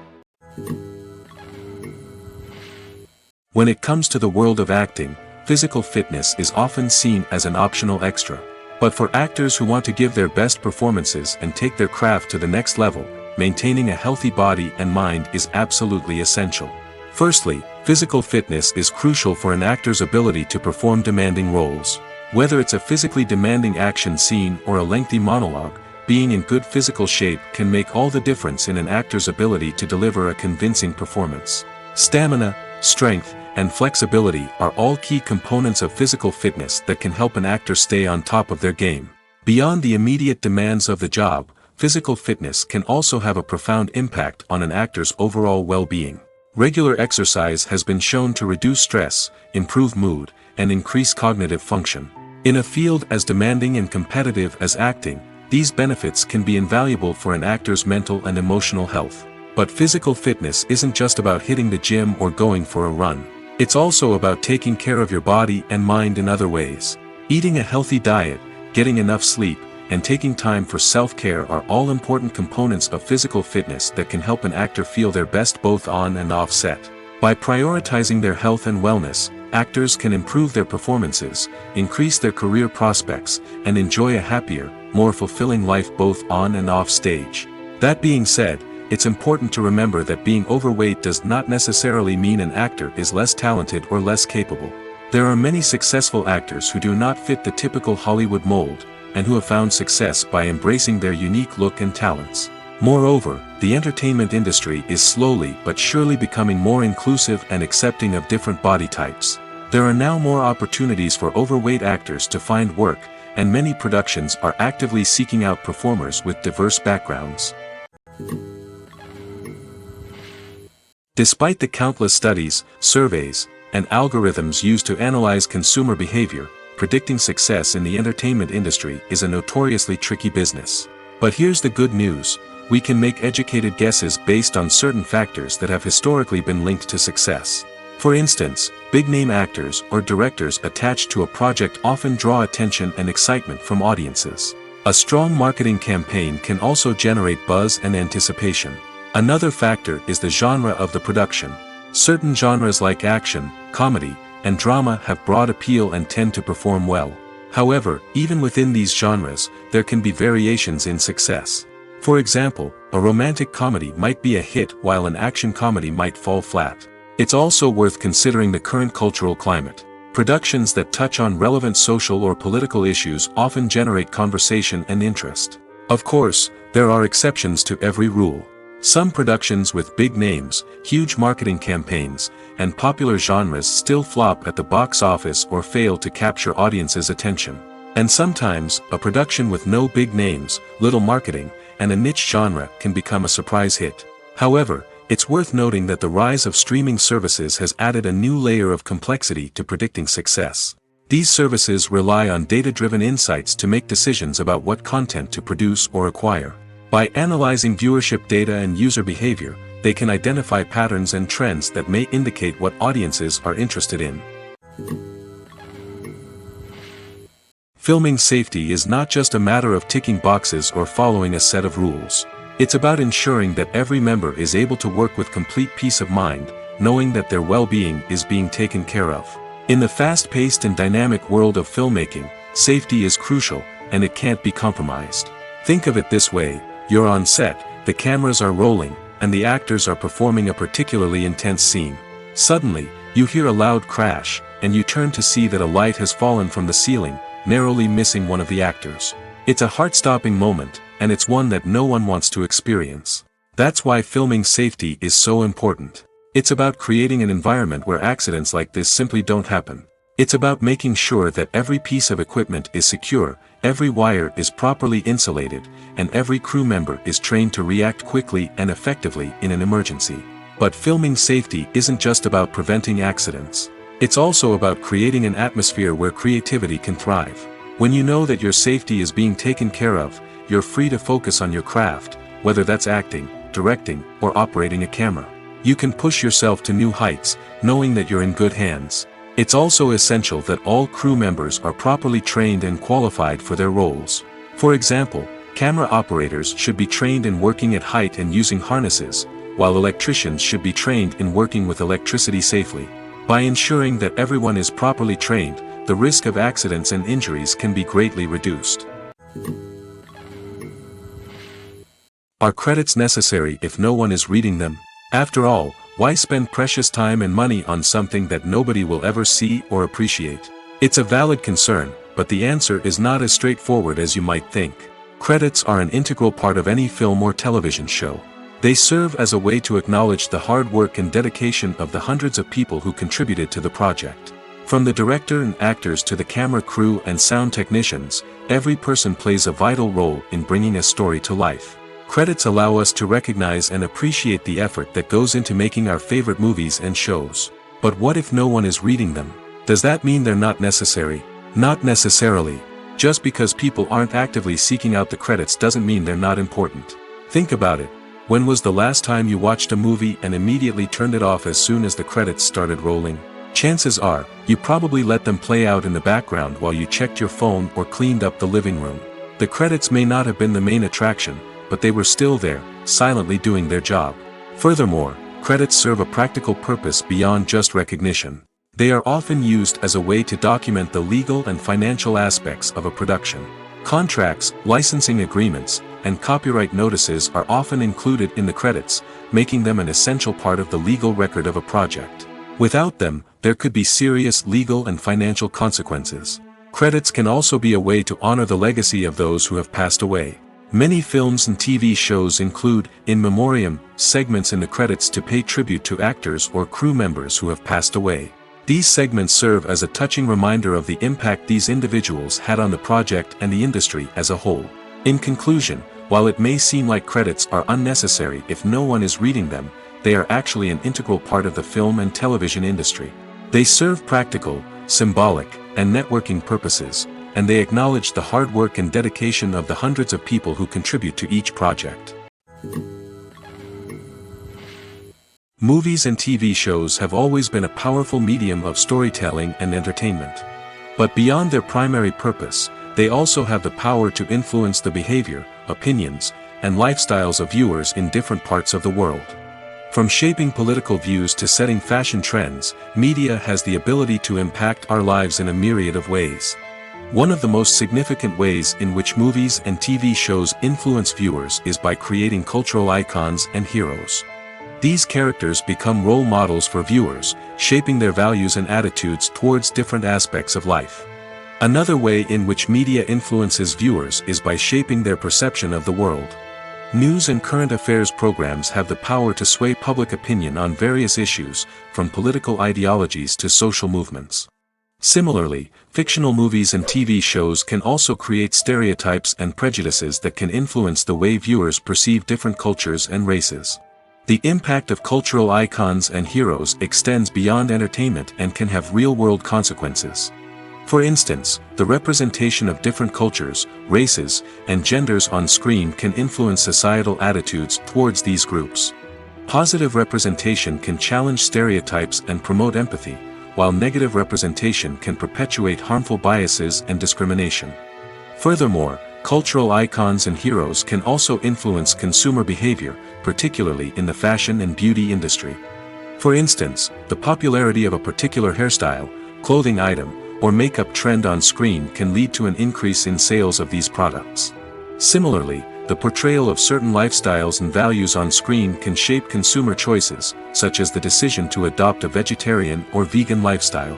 When it comes to the world of acting, physical fitness is often seen as an optional extra. But for actors who want to give their best performances and take their craft to the next level, maintaining a healthy body and mind is absolutely essential. Firstly, physical fitness is crucial for an actor's ability to perform demanding roles. Whether it's a physically demanding action scene or a lengthy monologue, being in good physical shape can make all the difference in an actor's ability to deliver a convincing performance. Stamina, strength, and flexibility are all key components of physical fitness that can help an actor stay on top of their game. Beyond the immediate demands of the job, physical fitness can also have a profound impact on an actor's overall well-being. Regular exercise has been shown to reduce stress, improve mood, and increase cognitive function. In a field as demanding and competitive as acting, these benefits can be invaluable for an actor's mental and emotional health. But physical fitness isn't just about hitting the gym or going for a run. It's also about taking care of your body and mind in other ways. Eating a healthy diet, getting enough sleep, and taking time for self-care are all important components of physical fitness that can help an actor feel their best both on and off set. By prioritizing their health and wellness, actors can improve their performances, increase their career prospects, and enjoy a happier, more fulfilling life both on and off stage. That being said, it's important to remember that being overweight does not necessarily mean an actor is less talented or less capable. There are many successful actors who do not fit the typical Hollywood mold, and who have found success by embracing their unique look and talents. Moreover, the entertainment industry is slowly but surely becoming more inclusive and accepting of different body types. There are now more opportunities for overweight actors to find work, and many productions are actively seeking out performers with diverse backgrounds. Despite the countless studies, surveys, and algorithms used to analyze consumer behavior, predicting success in the entertainment industry is a notoriously tricky business. But here's the good news: we can make educated guesses based on certain factors that have historically been linked to success. For instance, big-name actors or directors attached to a project often draw attention and excitement from audiences. A strong marketing campaign can also generate buzz and anticipation. Another factor is the genre of the production. Certain genres like action, comedy, and drama have broad appeal and tend to perform well. However, even within these genres, there can be variations in success. For example, a romantic comedy might be a hit while an action comedy might fall flat. It's also worth considering the current cultural climate. Productions that touch on relevant social or political issues often generate conversation and interest. Of course, there are exceptions to every rule. Some productions with big names, huge marketing campaigns, and popular genres still flop at the box office or fail to capture audiences' attention. And sometimes, a production with no big names, little marketing, and a niche genre can become a surprise hit. However, it's worth noting that the rise of streaming services has added a new layer of complexity to predicting success. These services rely on data-driven insights to make decisions about what content to produce or acquire. By analyzing viewership data and user behavior, they can identify patterns and trends that may indicate what audiences are interested in. Filming safety is not just a matter of ticking boxes or following a set of rules. It's about ensuring that every member is able to work with complete peace of mind, knowing that their well-being is being taken care of. In the fast-paced and dynamic world of filmmaking, safety is crucial, and it can't be compromised. Think of it this way: you're on set, the cameras are rolling, and the actors are performing a particularly intense scene. Suddenly, you hear a loud crash, and you turn to see that a light has fallen from the ceiling, narrowly missing one of the actors. It's a heart-stopping moment, and it's one that no one wants to experience. That's why filming safety is so important. It's about creating an environment where accidents like this simply don't happen. It's about making sure that every piece of equipment is secure, every wire is properly insulated, and every crew member is trained to react quickly and effectively in an emergency. But filming safety isn't just about preventing accidents. It's also about creating an atmosphere where creativity can thrive. When you know that your safety is being taken care of, you're free to focus on your craft, whether that's acting, directing, or operating a camera. You can push yourself to new heights, knowing that you're in good hands. It's also essential that all crew members are properly trained and qualified for their roles. For example, camera operators should be trained in working at height and using harnesses, while electricians should be trained in working with electricity safely. By ensuring that everyone is properly trained, the risk of accidents and injuries can be greatly reduced. Are credits necessary if no one is reading them? After all, why spend precious time and money on something that nobody will ever see or appreciate? It's a valid concern, but the answer is not as straightforward as you might think. Credits are an integral part of any film or television show. They serve as a way to acknowledge the hard work and dedication of the hundreds of people who contributed to the project. From the director and actors to the camera crew and sound technicians, every person plays a vital role in bringing a story to life. Credits allow us to recognize and appreciate the effort that goes into making our favorite movies and shows. But what if no one is reading them? Does that mean they're not necessary? Not necessarily. Just because people aren't actively seeking out the credits doesn't mean they're not important. Think about it. When was the last time you watched a movie and immediately turned it off as soon as the credits started rolling? Chances are, you probably let them play out in the background while you checked your phone or cleaned up the living room. The credits may not have been the main attraction, but they were still there, silently doing their job. Furthermore, credits serve a practical purpose beyond just recognition. They are often used as a way to document the legal and financial aspects of a production. Contracts, licensing agreements, and copyright notices are often included in the credits, making them an essential part of the legal record of a project. Without them, there could be serious legal and financial consequences. Credits can also be a way to honor the legacy of those who have passed away. Many films and TV shows include, in memoriam, segments in the credits to pay tribute to actors or crew members who have passed away. These segments serve as a touching reminder of the impact these individuals had on the project and the industry as a whole. In conclusion, while it may seem like credits are unnecessary if no one is reading them, they are actually an integral part of the film and television industry. They serve practical, symbolic, and networking purposes, and they acknowledge the hard work and dedication of the hundreds of people who contribute to each project. Movies and TV shows have always been a powerful medium of storytelling and entertainment. But beyond their primary purpose, they also have the power to influence the behavior, opinions, and lifestyles of viewers in different parts of the world. From shaping political views to setting fashion trends, media has the ability to impact our lives in a myriad of ways. One of the most significant ways in which movies and TV shows influence viewers is by creating cultural icons and heroes. These characters become role models for viewers, shaping their values and attitudes towards different aspects of life. Another way in which media influences viewers is by shaping their perception of the world. News and current affairs programs have the power to sway public opinion on various issues, from political ideologies to social movements. Similarly, fictional movies and TV shows can also create stereotypes and prejudices that can influence the way viewers perceive different cultures and races. The impact of cultural icons and heroes extends beyond entertainment and can have real-world consequences. For instance, the representation of different cultures, races, and genders on screen can influence societal attitudes towards these groups. Positive representation can challenge stereotypes and promote empathy, while negative representation can perpetuate harmful biases and discrimination. Furthermore, cultural icons and heroes can also influence consumer behavior, particularly in the fashion and beauty industry. For instance, the popularity of a particular hairstyle, clothing item, or makeup trend on screen can lead to an increase in sales of these products. Similarly, the portrayal of certain lifestyles and values on screen can shape consumer choices, such as the decision to adopt a vegetarian or vegan lifestyle.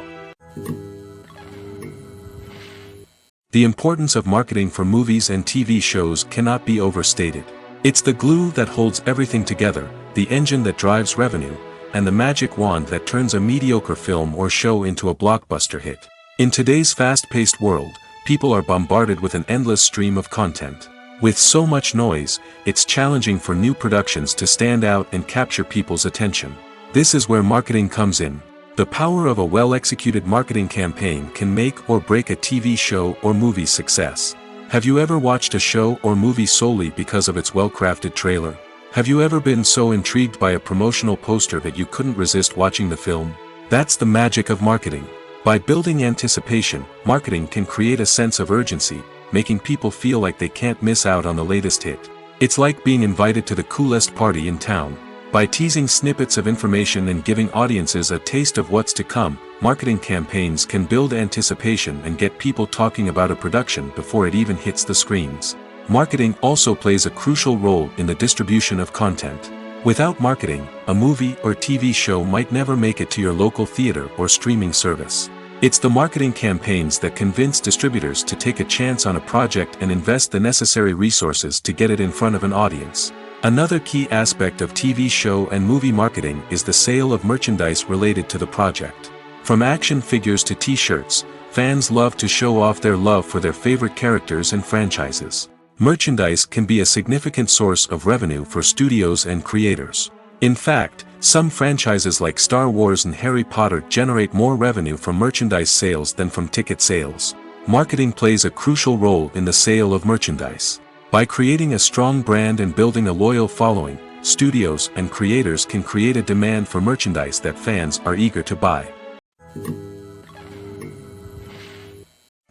The importance of marketing for movies and TV shows cannot be overstated. It's the glue that holds everything together, the engine that drives revenue, and the magic wand that turns a mediocre film or show into a blockbuster hit. In today's fast-paced world, people are bombarded with an endless stream of content. With so much noise, it's challenging for new productions to stand out and capture people's attention. This is where marketing comes in. The power of a well-executed marketing campaign can make or break a TV show or movie's success. Have you ever watched a show or movie solely because of its well-crafted trailer? Have you ever been so intrigued by a promotional poster that you couldn't resist watching the film? That's the magic of marketing. By building anticipation, marketing can create a sense of urgency, making people feel like they can't miss out on the latest hit. It's like being invited to the coolest party in town. By teasing snippets of information and giving audiences a taste of what's to come, marketing campaigns can build anticipation and get people talking about a production before it even hits the screens. Marketing also plays a crucial role in the distribution of content. Without marketing, a movie or TV show might never make it to your local theater or streaming service. It's the marketing campaigns that convince distributors to take a chance on a project and invest the necessary resources to get it in front of an audience. Another key aspect of TV show and movie marketing is the sale of merchandise related to the project. From action figures to t-shirts, fans love to show off their love for their favorite characters and franchises. Merchandise can be a significant source of revenue for studios and creators. In fact, some franchises like Star Wars and Harry Potter generate more revenue from merchandise sales than from ticket sales. Marketing plays a crucial role in the sale of merchandise. By creating a strong brand and building a loyal following, studios and creators can create a demand for merchandise that fans are eager to buy.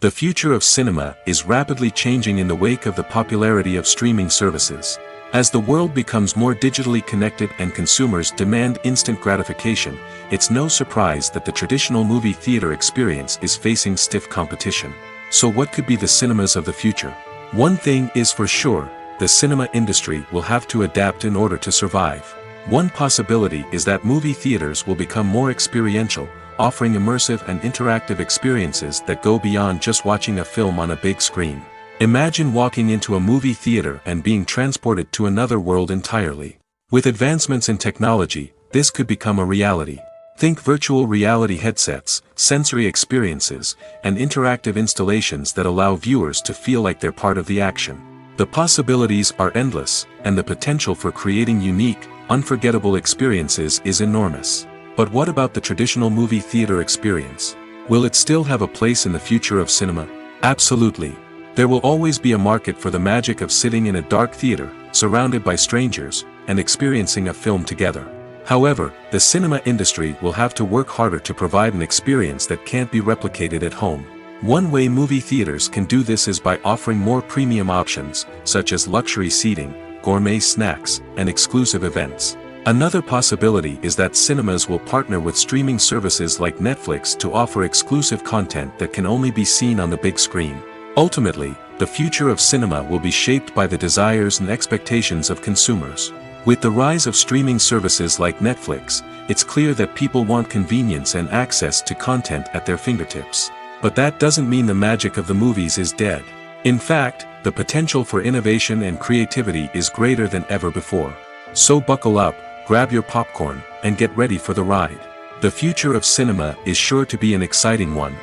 The future of cinema is rapidly changing in the wake of the popularity of streaming services. As the world becomes more digitally connected and consumers demand instant gratification, it's no surprise that the traditional movie theater experience is facing stiff competition. So what could be the cinemas of the future? One thing is for sure, the cinema industry will have to adapt in order to survive. One possibility is that movie theaters will become more experiential, offering immersive and interactive experiences that go beyond just watching a film on a big screen. Imagine walking into a movie theater and being transported to another world entirely. With advancements in technology, this could become a reality. Think virtual reality headsets, sensory experiences, and interactive installations that allow viewers to feel like they're part of the action. The possibilities are endless, and the potential for creating unique, unforgettable experiences is enormous. But what about the traditional movie theater experience? Will it still have a place in the future of cinema? Absolutely. There will always be a market for the magic of sitting in a dark theater, surrounded by strangers, and experiencing a film together. However, the cinema industry will have to work harder to provide an experience that can't be replicated at home. One way movie theaters can do this is by offering more premium options, such as luxury seating, gourmet snacks, and exclusive events. Another possibility is that cinemas will partner with streaming services like Netflix to offer exclusive content that can only be seen on the big screen. Ultimately, the future of cinema will be shaped by the desires and expectations of consumers. With the rise of streaming services like Netflix, it's clear that people want convenience and access to content at their fingertips. But that doesn't mean the magic of the movies is dead. In fact, the potential for innovation and creativity is greater than ever before. So buckle up, grab your popcorn, and get ready for the ride. The future of cinema is sure to be an exciting one.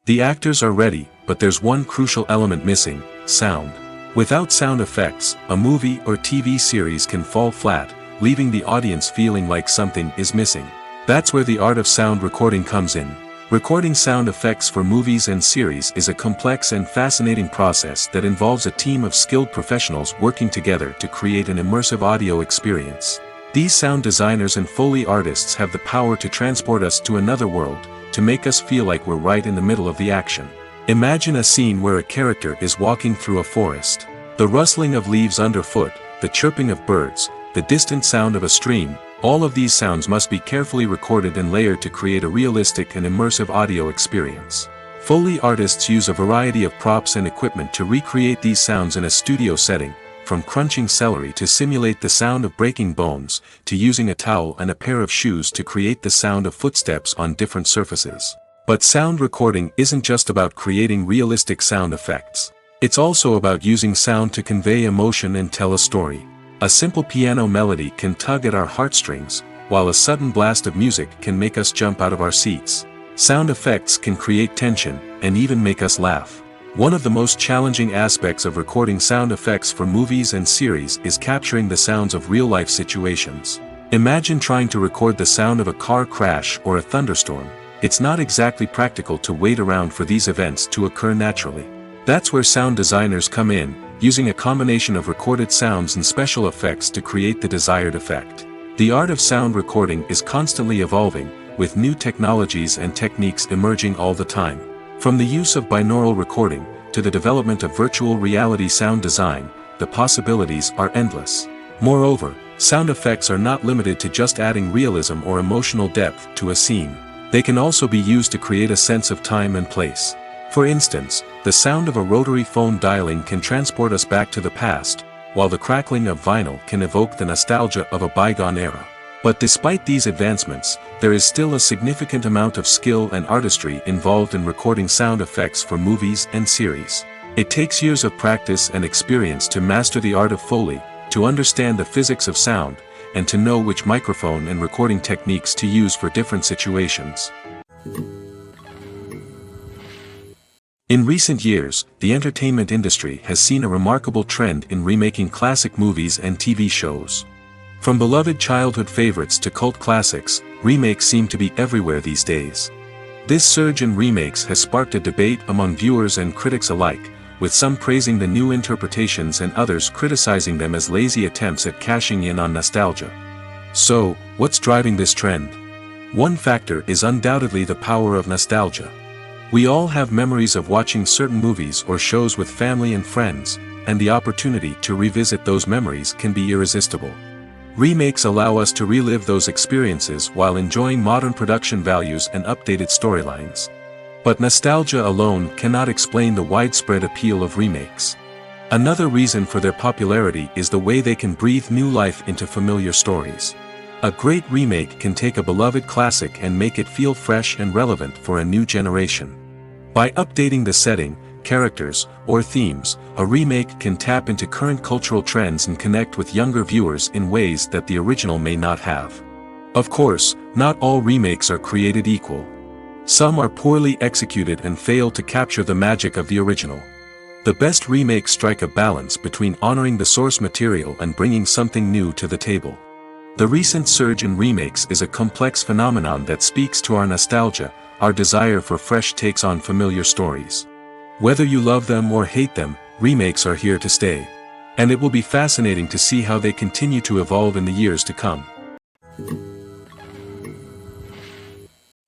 The actors are ready, but there's one crucial element missing: sound. Without sound effects, a movie or TV series can fall flat, leaving the audience feeling like something is missing. That's where the art of sound recording comes in. Recording sound effects for movies and series is a complex and fascinating process that involves a team of skilled professionals working together to create an immersive audio experience. These sound designers and Foley artists have the power to transport us to another world, to make us feel like we're right in the middle of the action. Imagine a scene where a character is walking through a forest. The rustling of leaves underfoot, the chirping of birds, the distant sound of a stream, all of these sounds must be carefully recorded and layered to create a realistic and immersive audio experience. Foley artists use a variety of props and equipment to recreate these sounds in a studio setting, from crunching celery to simulate the sound of breaking bones, to using a towel and a pair of shoes to create the sound of footsteps on different surfaces. But sound recording isn't just about creating realistic sound effects. It's also about using sound to convey emotion and tell a story. A simple piano melody can tug at our heartstrings, while a sudden blast of music can make us jump out of our seats. Sound effects can create tension, and even make us laugh. One of the most challenging aspects of recording sound effects for movies and series is capturing the sounds of real-life situations. Imagine trying to record the sound of a car crash or a thunderstorm. It's not exactly practical to wait around for these events to occur naturally. That's where sound designers come in, using a combination of recorded sounds and special effects to create the desired effect. The art of sound recording is constantly evolving, with new technologies and techniques emerging all the time. From the use of binaural recording, to the development of virtual reality sound design, the possibilities are endless. Moreover, sound effects are not limited to just adding realism or emotional depth to a scene. They can also be used to create a sense of time and place. For instance, the sound of a rotary phone dialing can transport us back to the past, while the crackling of vinyl can evoke the nostalgia of a bygone era. But despite these advancements, there is still a significant amount of skill and artistry involved in recording sound effects for movies and series. It takes years of practice and experience to master the art of Foley, to understand the physics of sound, and to know which microphone and recording techniques to use for different situations. In recent years, the entertainment industry has seen a remarkable trend in remaking classic movies and TV shows. From beloved childhood favorites to cult classics, remakes seem to be everywhere these days. This surge in remakes has sparked a debate among viewers and critics alike, with some praising the new interpretations and others criticizing them as lazy attempts at cashing in on nostalgia. So, what's driving this trend? One factor is undoubtedly the power of nostalgia. We all have memories of watching certain movies or shows with family and friends, and the opportunity to revisit those memories can be irresistible. Remakes allow us to relive those experiences while enjoying modern production values and updated storylines. But nostalgia alone cannot explain the widespread appeal of remakes. Another reason for their popularity is the way they can breathe new life into familiar stories. A great remake can take a beloved classic and make it feel fresh and relevant for a new generation. By updating the setting, characters, or themes, a remake can tap into current cultural trends and connect with younger viewers in ways that the original may not have. Of course, not all remakes are created equal. Some are poorly executed and fail to capture the magic of the original. The best remakes strike a balance between honoring the source material and bringing something new to the table. The recent surge in remakes is a complex phenomenon that speaks to our nostalgia, our desire for fresh takes on familiar stories. Whether you love them or hate them, remakes are here to stay. And it will be fascinating to see how they continue to evolve in the years to come.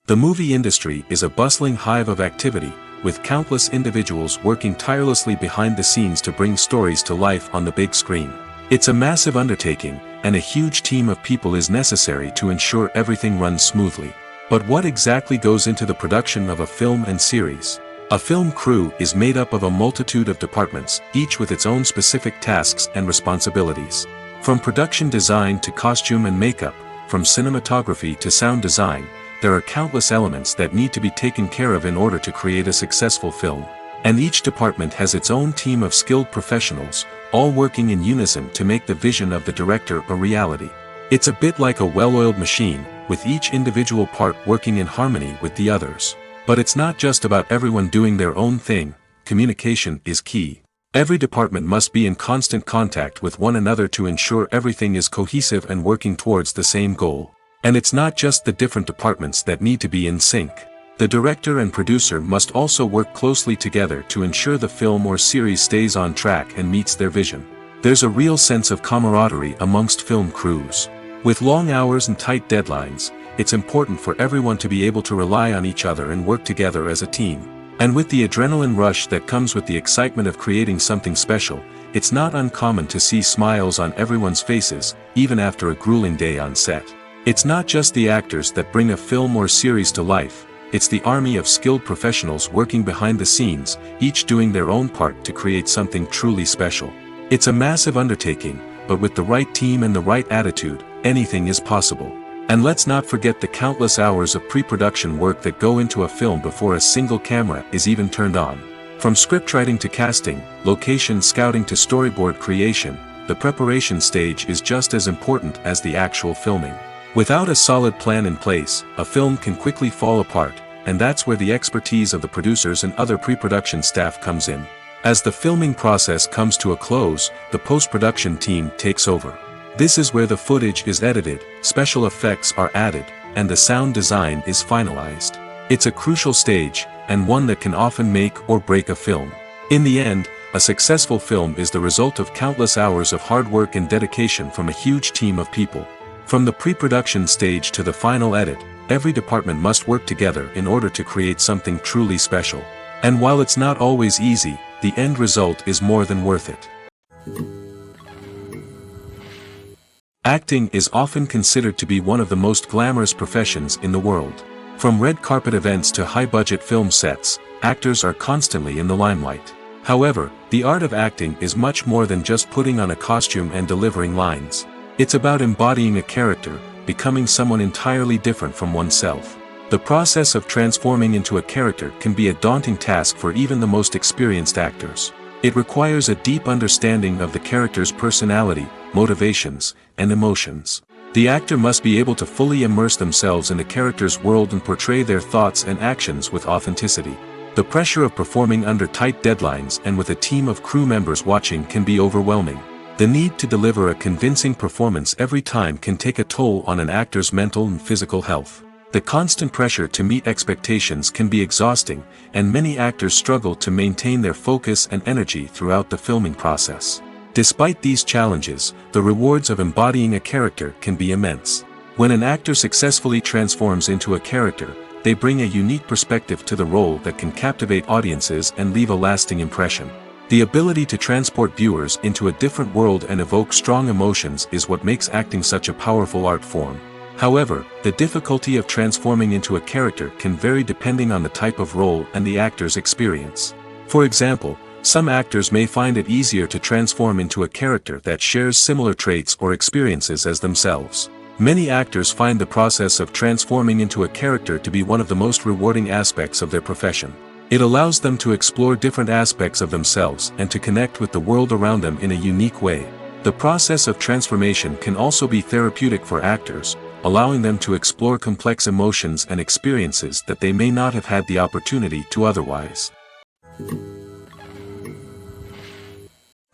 The movie industry is a bustling hive of activity, with countless individuals working tirelessly behind the scenes to bring stories to life on the big screen. It's a massive undertaking, and a huge team of people is necessary to ensure everything runs smoothly. But what exactly goes into the production of a film and series? A film crew is made up of a multitude of departments, each with its own specific tasks and responsibilities. From production design to costume and makeup, from cinematography to sound design, there are countless elements that need to be taken care of in order to create a successful film. And each department has its own team of skilled professionals, all working in unison to make the vision of the director a reality. It's a bit like a well-oiled machine, with each individual part working in harmony with the others. But it's not just about everyone doing their own thing, communication is key. Every department must be in constant contact with one another to ensure everything is cohesive and working towards the same goal. And it's not just the different departments that need to be in sync. The director and producer must also work closely together to ensure the film or series stays on track and meets their vision. There's a real sense of camaraderie amongst film crews. With long hours and tight deadlines, it's important for everyone to be able to rely on each other and work together as a team. And with the adrenaline rush that comes with the excitement of creating something special, it's not uncommon to see smiles on everyone's faces, even after a grueling day on set. It's not just the actors that bring a film or series to life, it's the army of skilled professionals working behind the scenes, each doing their own part to create something truly special. It's a massive undertaking, but with the right team and the right attitude, anything is possible. And let's not forget the countless hours of pre-production work that go into a film before a single camera is even turned on. From scriptwriting to casting, location scouting to storyboard creation, the preparation stage is just as important as the actual filming. Without a solid plan in place, a film can quickly fall apart, and that's where the expertise of the producers and other pre-production staff comes in. As the filming process comes to a close, the post-production team takes over. This is where the footage is edited, special effects are added, and the sound design is finalized. It's a crucial stage, and one that can often make or break a film. In the end, a successful film is the result of countless hours of hard work and dedication from a huge team of people. From the pre-production stage to the final edit, every department must work together in order to create something truly special. And while it's not always easy, the end result is more than worth it. Acting is often considered to be one of the most glamorous professions in the world. From red carpet events to high-budget film sets, actors are constantly in the limelight. However, the art of acting is much more than just putting on a costume and delivering lines. It's about embodying a character, becoming someone entirely different from oneself. The process of transforming into a character can be a daunting task for even the most experienced actors. It requires a deep understanding of the character's personality, motivations, and emotions. The actor must be able to fully immerse themselves in the character's world and portray their thoughts and actions with authenticity. The pressure of performing under tight deadlines and with a team of crew members watching can be overwhelming. The need to deliver a convincing performance every time can take a toll on an actor's mental and physical health. The constant pressure to meet expectations can be exhausting, and many actors struggle to maintain their focus and energy throughout the filming process. Despite these challenges, the rewards of embodying a character can be immense. When an actor successfully transforms into a character, they bring a unique perspective to the role that can captivate audiences and leave a lasting impression. The ability to transport viewers into a different world and evoke strong emotions is what makes acting such a powerful art form. However, the difficulty of transforming into a character can vary depending on the type of role and the actor's experience. For example, some actors may find it easier to transform into a character that shares similar traits or experiences as themselves. Many actors find the process of transforming into a character to be one of the most rewarding aspects of their profession. It allows them to explore different aspects of themselves and to connect with the world around them in a unique way. The process of transformation can also be therapeutic for actors, allowing them to explore complex emotions and experiences that they may not have had the opportunity to otherwise.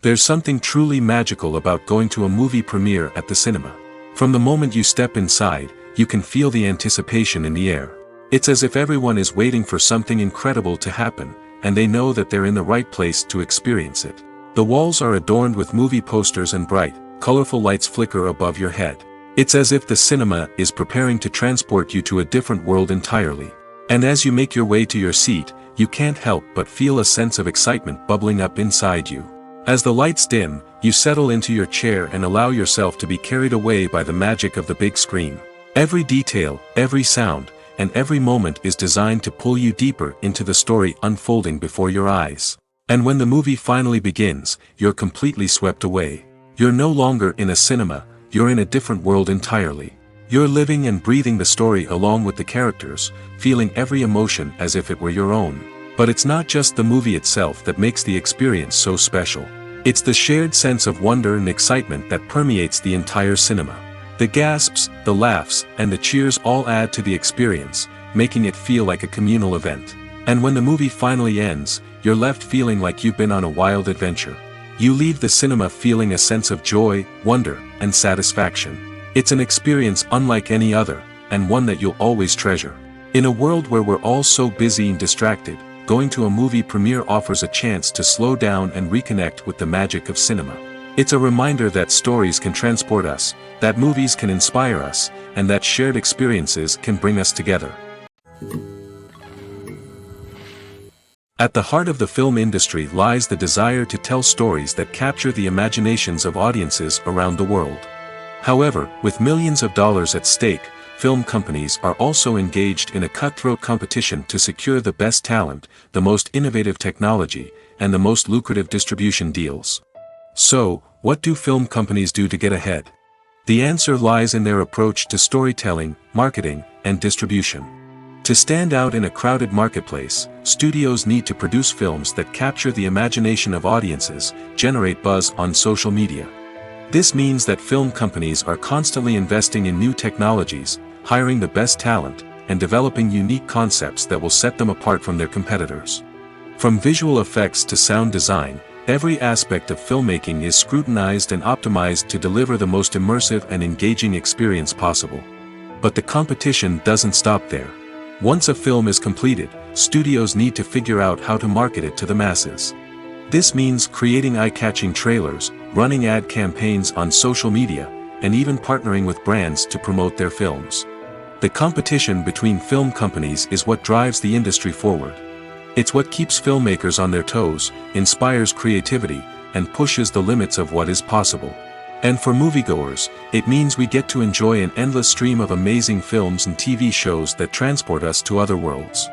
There's something truly magical about going to a movie premiere at the cinema. From the moment you step inside, you can feel the anticipation in the air. It's as if everyone is waiting for something incredible to happen, and they know that they're in the right place to experience it. The walls are adorned with movie posters and bright, colorful lights flicker above your head. It's as if the cinema is preparing to transport you to a different world entirely. And as you make your way to your seat, you can't help but feel a sense of excitement bubbling up inside you. As the lights dim, you settle into your chair and allow yourself to be carried away by the magic of the big screen. Every detail, every sound, and every moment is designed to pull you deeper into the story unfolding before your eyes. And when the movie finally begins, you're completely swept away. You're no longer in a cinema, you're in a different world entirely. You're living and breathing the story along with the characters, feeling every emotion as if it were your own. But it's not just the movie itself that makes the experience so special. It's the shared sense of wonder and excitement that permeates the entire cinema. The gasps, the laughs, and the cheers all add to the experience, making it feel like a communal event. And when the movie finally ends, you're left feeling like you've been on a wild adventure. You leave the cinema feeling a sense of joy, wonder, and satisfaction. It's an experience unlike any other, and one that you'll always treasure. In a world where we're all so busy and distracted, going to a movie premiere offers a chance to slow down and reconnect with the magic of cinema. It's a reminder that stories can transport us, that movies can inspire us, and that shared experiences can bring us together. At the heart of the film industry lies the desire to tell stories that capture the imaginations of audiences around the world. However, with millions of dollars at stake, film companies are also engaged in a cutthroat competition to secure the best talent, the most innovative technology, and the most lucrative distribution deals. So, what do film companies do to get ahead? The answer lies in their approach to storytelling, marketing, and distribution. To stand out in a crowded marketplace, studios need to produce films that capture the imagination of audiences, generate buzz on social media. This means that film companies are constantly investing in new technologies, hiring the best talent, and developing unique concepts that will set them apart from their competitors. From visual effects to sound design, every aspect of filmmaking is scrutinized and optimized to deliver the most immersive and engaging experience possible. But the competition doesn't stop there. Once a film is completed, studios need to figure out how to market it to the masses. This means creating eye-catching trailers, running ad campaigns on social media, and even partnering with brands to promote their films. The competition between film companies is what drives the industry forward. It's what keeps filmmakers on their toes, inspires creativity, and pushes the limits of what is possible. And for moviegoers, it means we get to enjoy an endless stream of amazing films and TV shows that transport us to other worlds.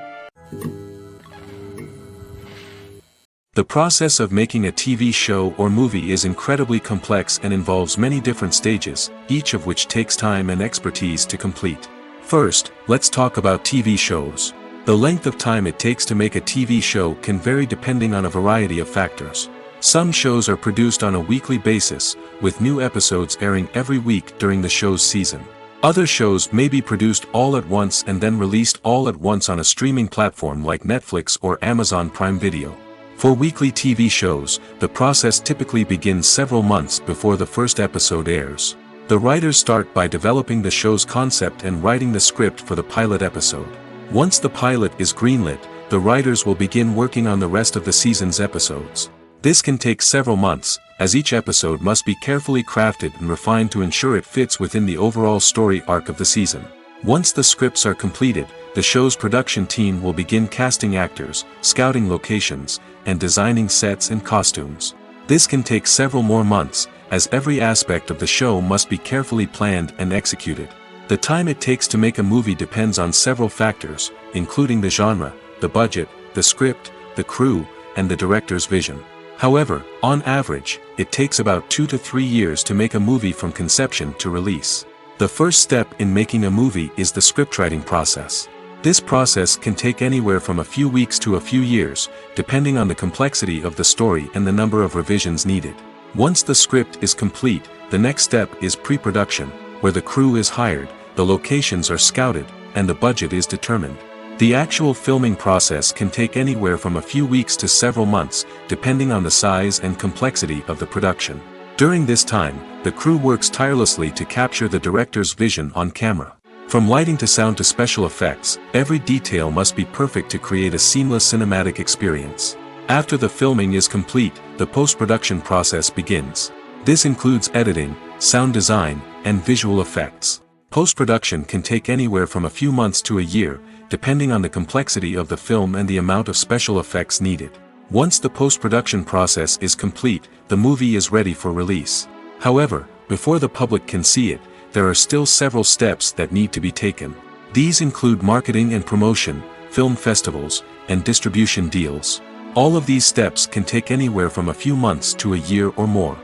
The process of making a TV show or movie is incredibly complex and involves many different stages, each of which takes time and expertise to complete. First, let's talk about TV shows. The length of time it takes to make a TV show can vary depending on a variety of factors. Some shows are produced on a weekly basis, with new episodes airing every week during the show's season. Other shows may be produced all at once and then released all at once on a streaming platform like Netflix or Amazon Prime Video. For weekly TV shows, the process typically begins several months before the first episode airs. The writers start by developing the show's concept and writing the script for the pilot episode. Once the pilot is greenlit, the writers will begin working on the rest of the season's episodes. This can take several months, as each episode must be carefully crafted and refined to ensure it fits within the overall story arc of the season. Once the scripts are completed, the show's production team will begin casting actors, scouting locations, and designing sets and costumes. This can take several more months, as every aspect of the show must be carefully planned and executed. The time it takes to make a movie depends on several factors, including the genre, the budget, the script, the crew, and the director's vision. However, on average, it takes about 2 to 3 years to make a movie from conception to release. The first step in making a movie is the scriptwriting process. This process can take anywhere from a few weeks to a few years, depending on the complexity of the story and the number of revisions needed. Once the script is complete, the next step is pre-production, where the crew is hired, the locations are scouted, and the budget is determined. The actual filming process can take anywhere from a few weeks to several months, depending on the size and complexity of the production. During this time, the crew works tirelessly to capture the director's vision on camera. From lighting to sound to special effects, every detail must be perfect to create a seamless cinematic experience. After the filming is complete, the post-production process begins. This includes editing, sound design, and visual effects. Post-production can take anywhere from a few months to a year, depending on the complexity of the film and the amount of special effects needed. Once the post-production process is complete, the movie is ready for release. However, before the public can see it, there are still several steps that need to be taken. These include marketing and promotion, film festivals, and distribution deals. All of these steps can take anywhere from a few months to a year or more.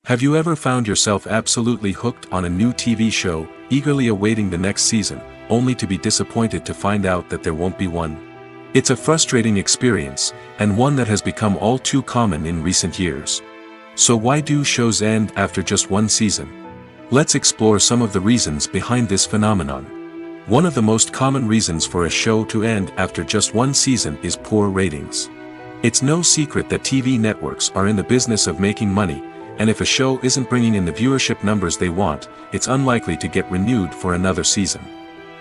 Have you ever found yourself absolutely hooked on a new TV show, eagerly awaiting the next season, only to be disappointed to find out that there won't be one? It's a frustrating experience, and one that has become all too common in recent years. So why do shows end after just one season? Let's explore some of the reasons behind this phenomenon. One of the most common reasons for a show to end after just one season is poor ratings. It's no secret that TV networks are in the business of making money, and if a show isn't bringing in the viewership numbers they want, it's unlikely to get renewed for another season.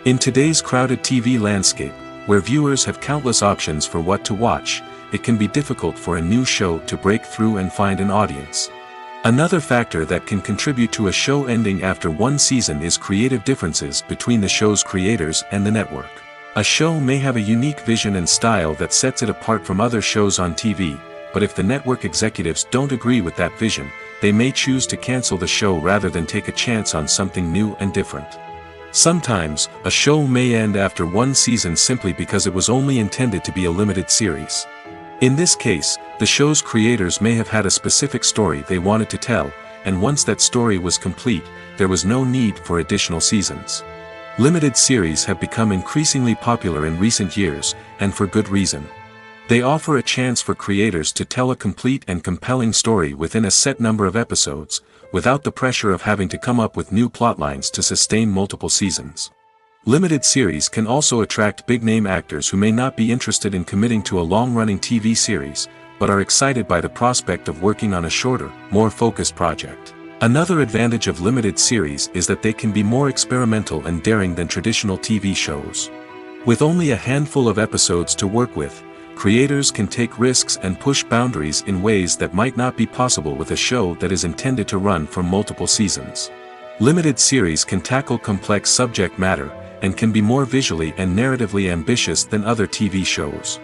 In today's crowded TV landscape, where viewers have countless options for what to watch, it can be difficult for a new show to break through and find an audience. Another factor that can contribute to a show ending after one season is creative differences between the show's creators and the network. A show may have a unique vision and style that sets it apart from other shows on TV, but if the network executives don't agree with that vision, they may choose to cancel the show rather than take a chance on something new and different. Sometimes, a show may end after one season simply because it was only intended to be a limited series. In this case, the show's creators may have had a specific story they wanted to tell, and once that story was complete, there was no need for additional seasons. Limited series have become increasingly popular in recent years, and for good reason. They offer a chance for creators to tell a complete and compelling story within a set number of episodes, without the pressure of having to come up with new plotlines to sustain multiple seasons. Limited series can also attract big-name actors who may not be interested in committing to a long-running TV series, but are excited by the prospect of working on a shorter, more focused project. Another advantage of limited series is that they can be more experimental and daring than traditional TV shows. With only a handful of episodes to work with, Creators can take risks and push boundaries in ways that might not be possible with a show that is intended to run for multiple seasons. Limited series can tackle complex subject matter, and can be more visually and narratively ambitious than other TV shows.